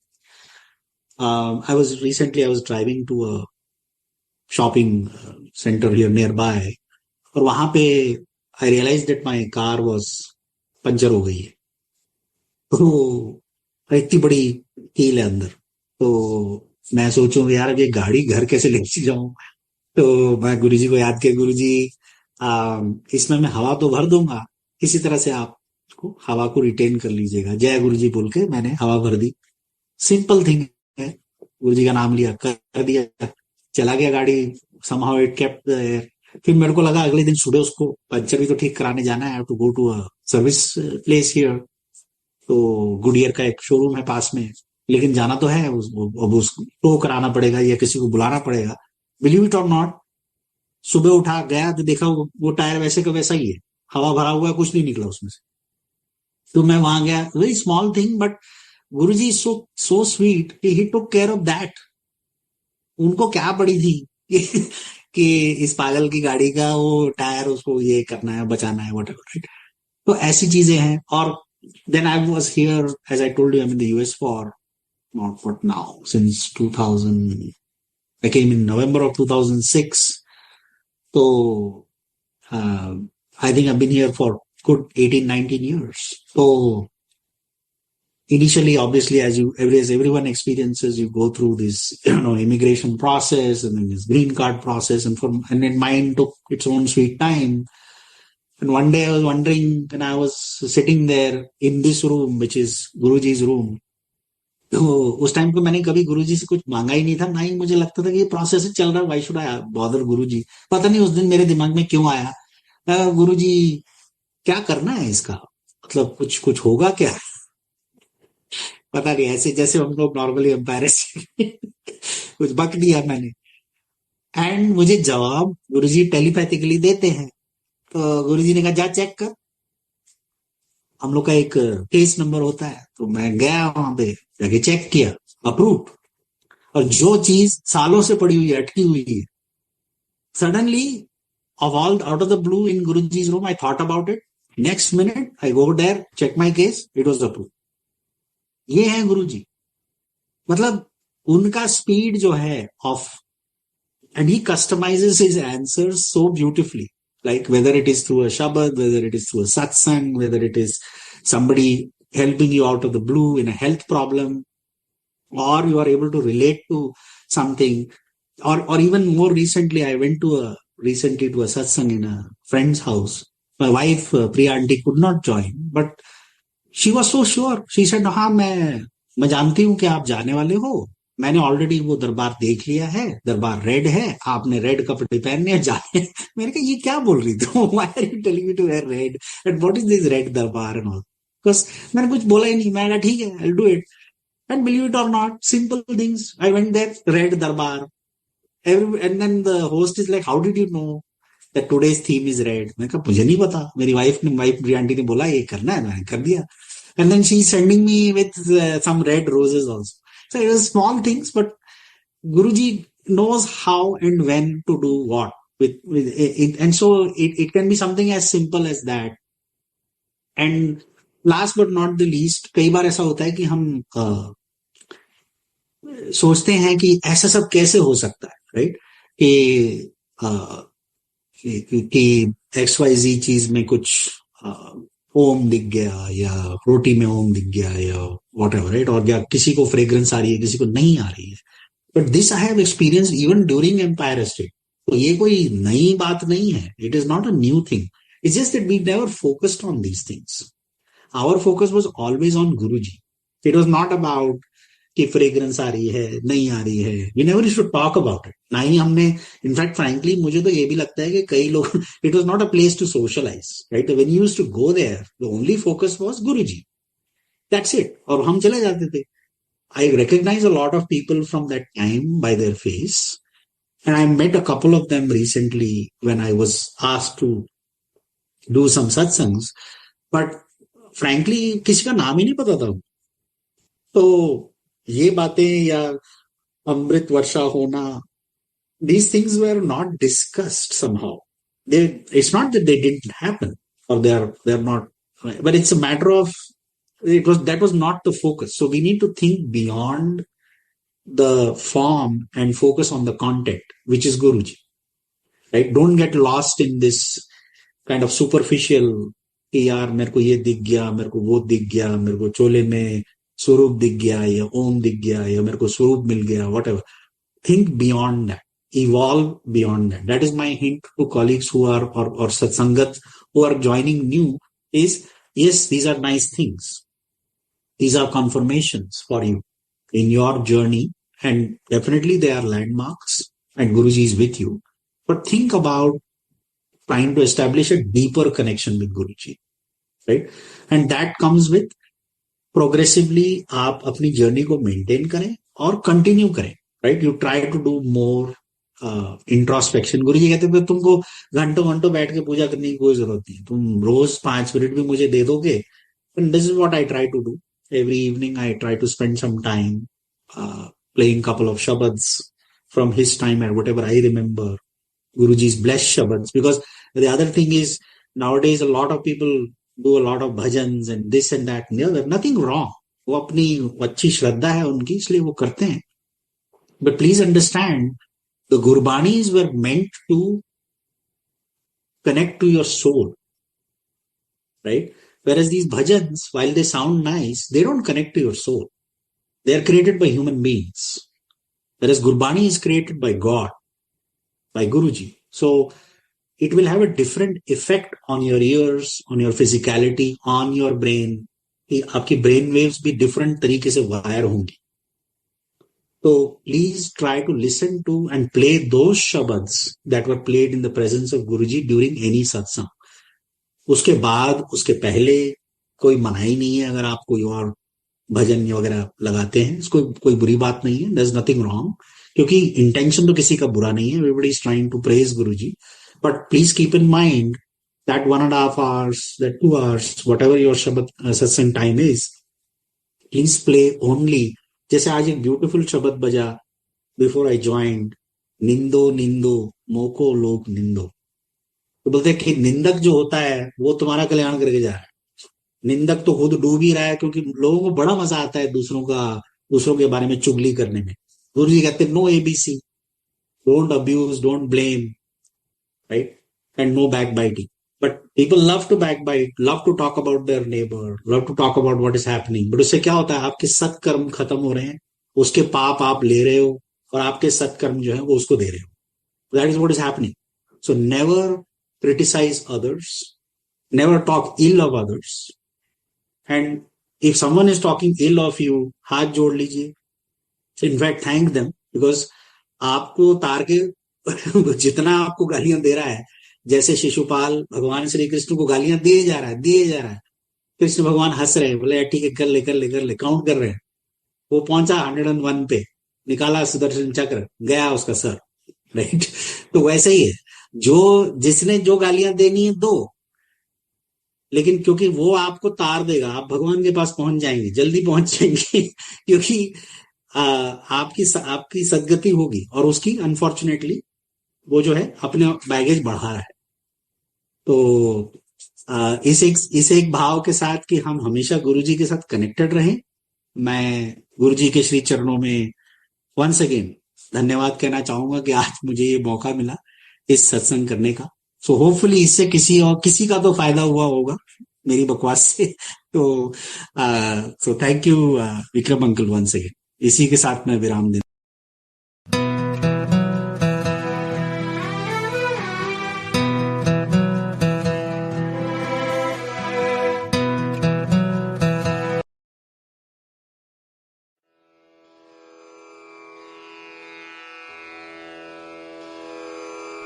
Speaker 4: I was driving to a shopping center here nearby, और वहां पे I realized that my car was puncture हो गई है. तो इतनी बड़ी कील है अंदर, तो मैं सोचूं यार अब ये गाड़ी घर कैसे लेके जाऊं. तो मैं गुरुजी को याद किया, गुरुजी इसमें मैं हवा तो भर दूंगा, किसी तरह से आप हवा को रिटेन कर लीजिएगा. जय गुरुजी बोल के मैंने हवा भर दी. सिंपल थिंग है, गुरुजी का नाम लिया, कर दिया, चला गया गाड़ी. somehow it kept the air. फिर मेरे को लगा अगले दिन सुबह उसको पंचर भी तो ठीक कराने जाना है. To go to a service place here. तो गुडियर का एक शोरूम है पास में, लेकिन जाना तो है. अब उसको टो कराना पड़ेगा या किसी को बुलाना पड़ेगा. बिलीव इट और नॉट, सुबह उठा गया तो देखा वो टायर वैसे का वैसा ही है, हवा भरा हुआ है, कुछ नहीं निकला उसमें से. तो मैं वहां गया. Very small thing, but Guruji so sweet, he took care of that. उनको क्या पड़ी थी कि इस पागल की गाड़ी का वो टायर, उसको ये करना है, बचाना है, व्हाटएवर, राइट. तो ऐसी चीजें हैं. और then I was here, as I told you, I'm in the US for what now, since 2000. I came in November of 2006. So I think I've been here for good 18-19 years. So initially, obviously, as everyone experiences, you go through this immigration process and then this green card process, and then mine took its own sweet time. And one day I was wondering, when I was sitting there in this room, which is Guruji's room, तो उस टाइम पे मैंने कभी गुरुजी से कुछ मांगा ही नहीं था, ना ही मुझे लगता था कि ये प्रोसेस चल रहा है, व्हाई शुड आई बॉदर गुरुजी. पता नहीं उस दिन मेरे दिमाग में क्यों आया, गुरुजी क्या करना है इसका, मतलब कुछ होगा क्या, पता नहीं. ऐसे जैसे हम लोग नॉर्मली एम्बैरेस कुछ बक दिया मैंने. एंड मुझे जवाब गुरुजी टेलीपैथिकली देते हैं. तो गुरुजी ने कहा जा चेक कर. हम लोग का एक केस नंबर होता है, तो मैं गया वहां पे, जाके चेक किया, अप्रूव. और जो चीज सालों से पड़ी हुई है, अटकी हुई है, suddenly out of the blue in गुरुजी's room, I thought about it. Next minute I go there, check my case, it was approve. ये है गुरुजी. मतलब उनका स्पीड जो है off, and he customises his answers so beautifully. Like whether it is through a Shabad, whether it is through a satsang, whether it is somebody helping you out of the blue in a health problem, or you are able to relate to something, or even more recently, I went to a satsang in a friend's house. My wife, Priya aunty, could not join, but she was so sure. She said, हाँ मैं जानती हूँ कि आप जाने वाले हो, मैंने ऑलरेडी वो दरबार देख लिया है, दरबार रेड है, आपने रेड कपड़े पहनने हैं, जाने. मैंने कहा ये क्या बोल रही थी, why are you telling me to wear red and what is this red darbar and all. Because मैंने कुछ बोला ही नहीं. मैं कहा ठीक है, I will do it. And believe it or not, simple things, I went there, red darbar. And then the host is like, how did you know that today's theme is red. मैंने कहा मुझे नहीं पता, मेरी वाइफ प्रिया आंटी ने बोला ये करना है, मैंने कर दिया. And then she is sending me with some red roses also. So it was small things, but Guruji knows how and when to do what with it, and so it can be something as simple as that. And last but not the least, कई बार ऐसा होता है कि हम सोचते हैं कि ऐसा सब कैसे हो सकता है, राइट, कि XYZ चीज में कुछ ओम दिख गया, या रोटी में ओम दिख गया, या whatever, right? और या किसी को फ्रेग्रेंस आ रही है, किसी को नहीं आ रही है. But this I have experience even during Empire State. तो ये कोई नई बात नहीं है. It is not a new thing. It's just that we never focused on these things. Our focus was always on Guruji. It was not about कि फ्रेग्रेंस आ रही है नहीं आ रही है. We never used to talk about it. ना ही हमने, इनफैक्ट फ्रैंकली मुझे तो ये भी लगता है कि कई लोग, it was not a place to socialise, right. When you used to go there the only focus was Guruji, that's it. और हम चले जाते थे. I recognize a lot of people from that time by their face, and I met a couple of them recently when I was asked to do some satsangs, but frankly किसी का नाम ही नहीं पता था. तो ये बातें या अमृत वर्षा होना, these things were not discussed somehow. It's not that they didn't happen or they're not, but it's a matter of, that was not the focus. So we need to think beyond the form and focus on the content, which is Guruji, right? Don't get lost in this kind of superficial कि यार मेरे को ये दिख गया, मेरे को वो दिख गया, मेरे को चोले में स्वरूप दिख गया या ओम दिख गया या मेरे को स्वरूप मिल गया, whatever. Think beyond that, evolve beyond that. That is my hint to colleagues who are or satsangat who are joining new is, yes, these are nice things. These are confirmations for you in your journey, and definitely they are landmarks and Guruji is with you. But think about trying to establish a deeper connection with Guruji, right? And that comes with progressively आप अपनी जर्नी को मेंटेन करें और कंटिन्यू करें, right. You try to do more introspection. Guruji कहते हैं तुमको घंटों घंटों बैठ के पूजा करने की कोई जरूरत नहीं, तुम रोज 5 मिनट भी मुझे दे दोगे. And this is what I try to do. Every evening I try to spend some time playing couple of shabads from his time and whatever I remember, Guruji's blessed shabads. Because the other thing is, nowadays a lot of people do a lot of bhajans and this and that and the other. Nothing wrong. वो अपनी अच्छी श्रद्धा है उनकी, इसलिए वो करते हैं. But please understand, the Gurbanis were meant to connect to your soul, right? Whereas these bhajans, while they sound nice, they don't connect to your soul. They are created by human beings. Whereas Gurbani is created by God, by Guruji. So it will have a different effect on your ears, on your physicality, on your brain. आपकी brain waves भी different तरीके से wire होंगी. So please try to listen to and play those shabads that were played in the presence of Guruji during any satsang. उसके बाद, उसके पहले कोई मनाही नहीं है अगर आप कोई और भजन वगैरह लगाते हैं. इसको कोई बुरी बात नहीं है. देयर इज नथिंग रॉन्ग, क्योंकि इंटेंशन तो किसी का बुरा नहीं है. Everybody is trying to praise Guruji. But please keep in mind that 1.5 hours, that 2 hours, whatever your shabad satsang time is, please play only. जैसे आज एक ब्यूटीफुल शब्द बजा बिफोर आई ज्वाइंड, निंदो निंदो मोको लोक निंदो. तो बोलते हैं कि निंदक जो होता है वो तुम्हारा कल्याण करके जा रहा है. निंदक तो खुद डूब ही रहा है, क्योंकि लोगों को बड़ा मजा आता है दूसरों के बारे में चुगली करने में. गुरु जी कहते हैं no ABC, don't abuse, don't blame, right, and no backbiting. But people love to backbite, love to talk about their neighbour, love to talk about what is happening. बट उससे क्या होता है, आपके सत्कर्म खत्म हो रहे हैं, उसके पाप आप ले रहे हो और आपके सत्कर्म जो है वो उसको दे रहे हो. That is what is happening. So never criticize others, never talk ill of others, and if someone is talking ill of you, हाथ जोड़ लीजिए. In fact, thank them, because आपको तार के जितना आपको गालियां दे रहा है, जैसे शिशुपाल भगवान श्री कृष्ण को गालियां दिए जा रहा है, कृष्ण भगवान हंस रहे हैं, बोले ठीक है कर ले, काउंट कर रहे हैं. वो पहुंचा 101 पे, निकाला सुदर्शन चक्र, गया उसका सर, राइट. तो वैसे ही है, जिसने जो गालियां देनी है दो, लेकिन क्योंकि वो आपको तार देगा, आप भगवान के पास पहुंच जाएंगे, जल्दी पहुंच जाएंगे, क्योंकि आपकी सदगति होगी और उसकी अनफॉर्चुनेटली वो जो है अपने बैगेज बढ़ा रहा है. तो इस एक भाव के साथ कि हम हमेशा गुरुजी के साथ कनेक्टेड रहें, मैं गुरुजी के श्री चरणों में वंस अगेन धन्यवाद कहना चाहूंगा कि आज मुझे ये मौका मिला इस सत्संग करने का. सो होपफुली इससे किसी का तो फायदा हुआ होगा मेरी बकवास से. तो thank you Vikram uncle once again. इसी के साथ मैं विराम देता.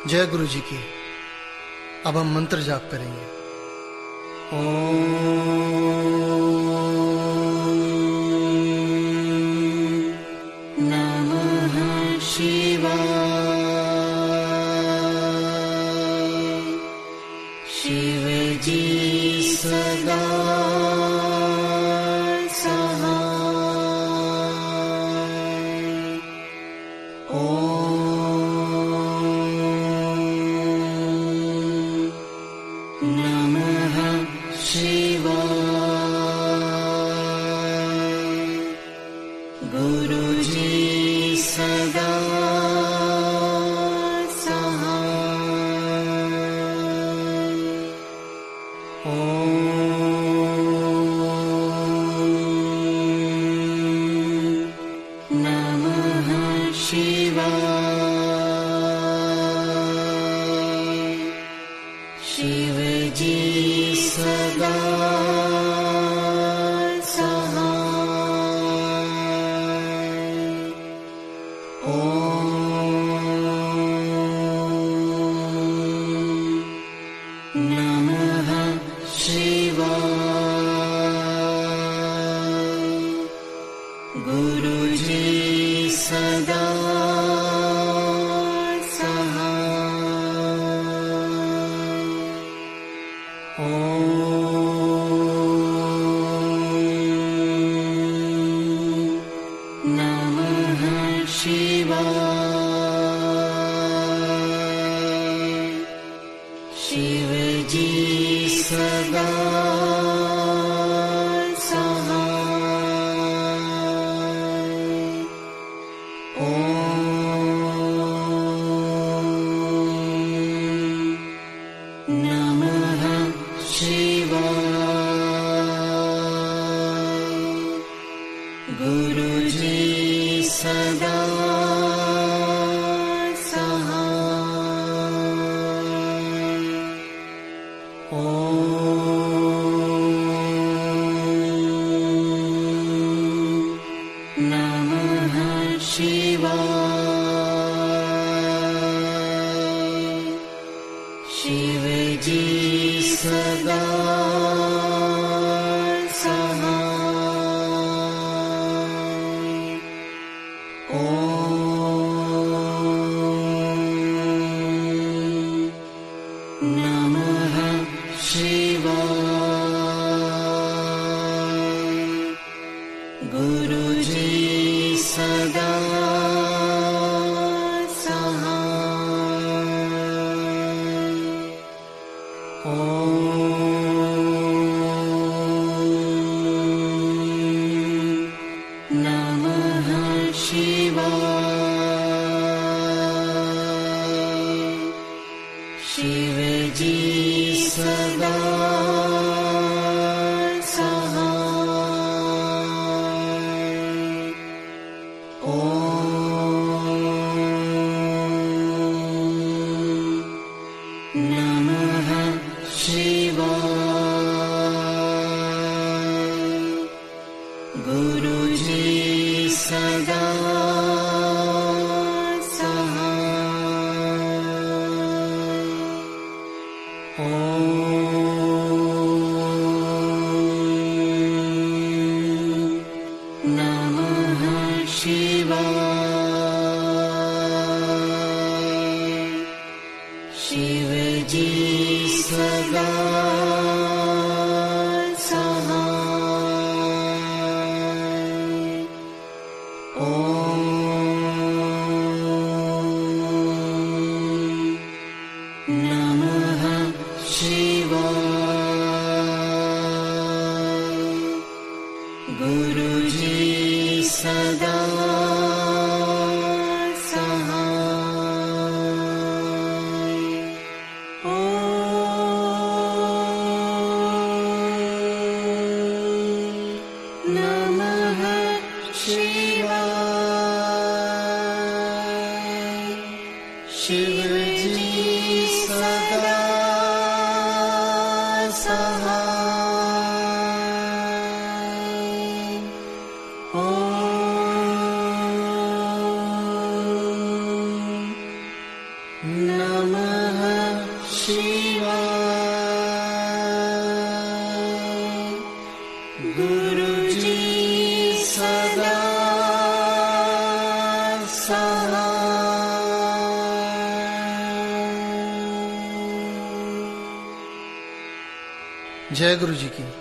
Speaker 5: जय गुरु जी की। अब हम मंत्र जाप करेंगे। नमः शिवाय। शिव जी सदा नमः गुरु जी सदा सहाय। जय गुरु जी की।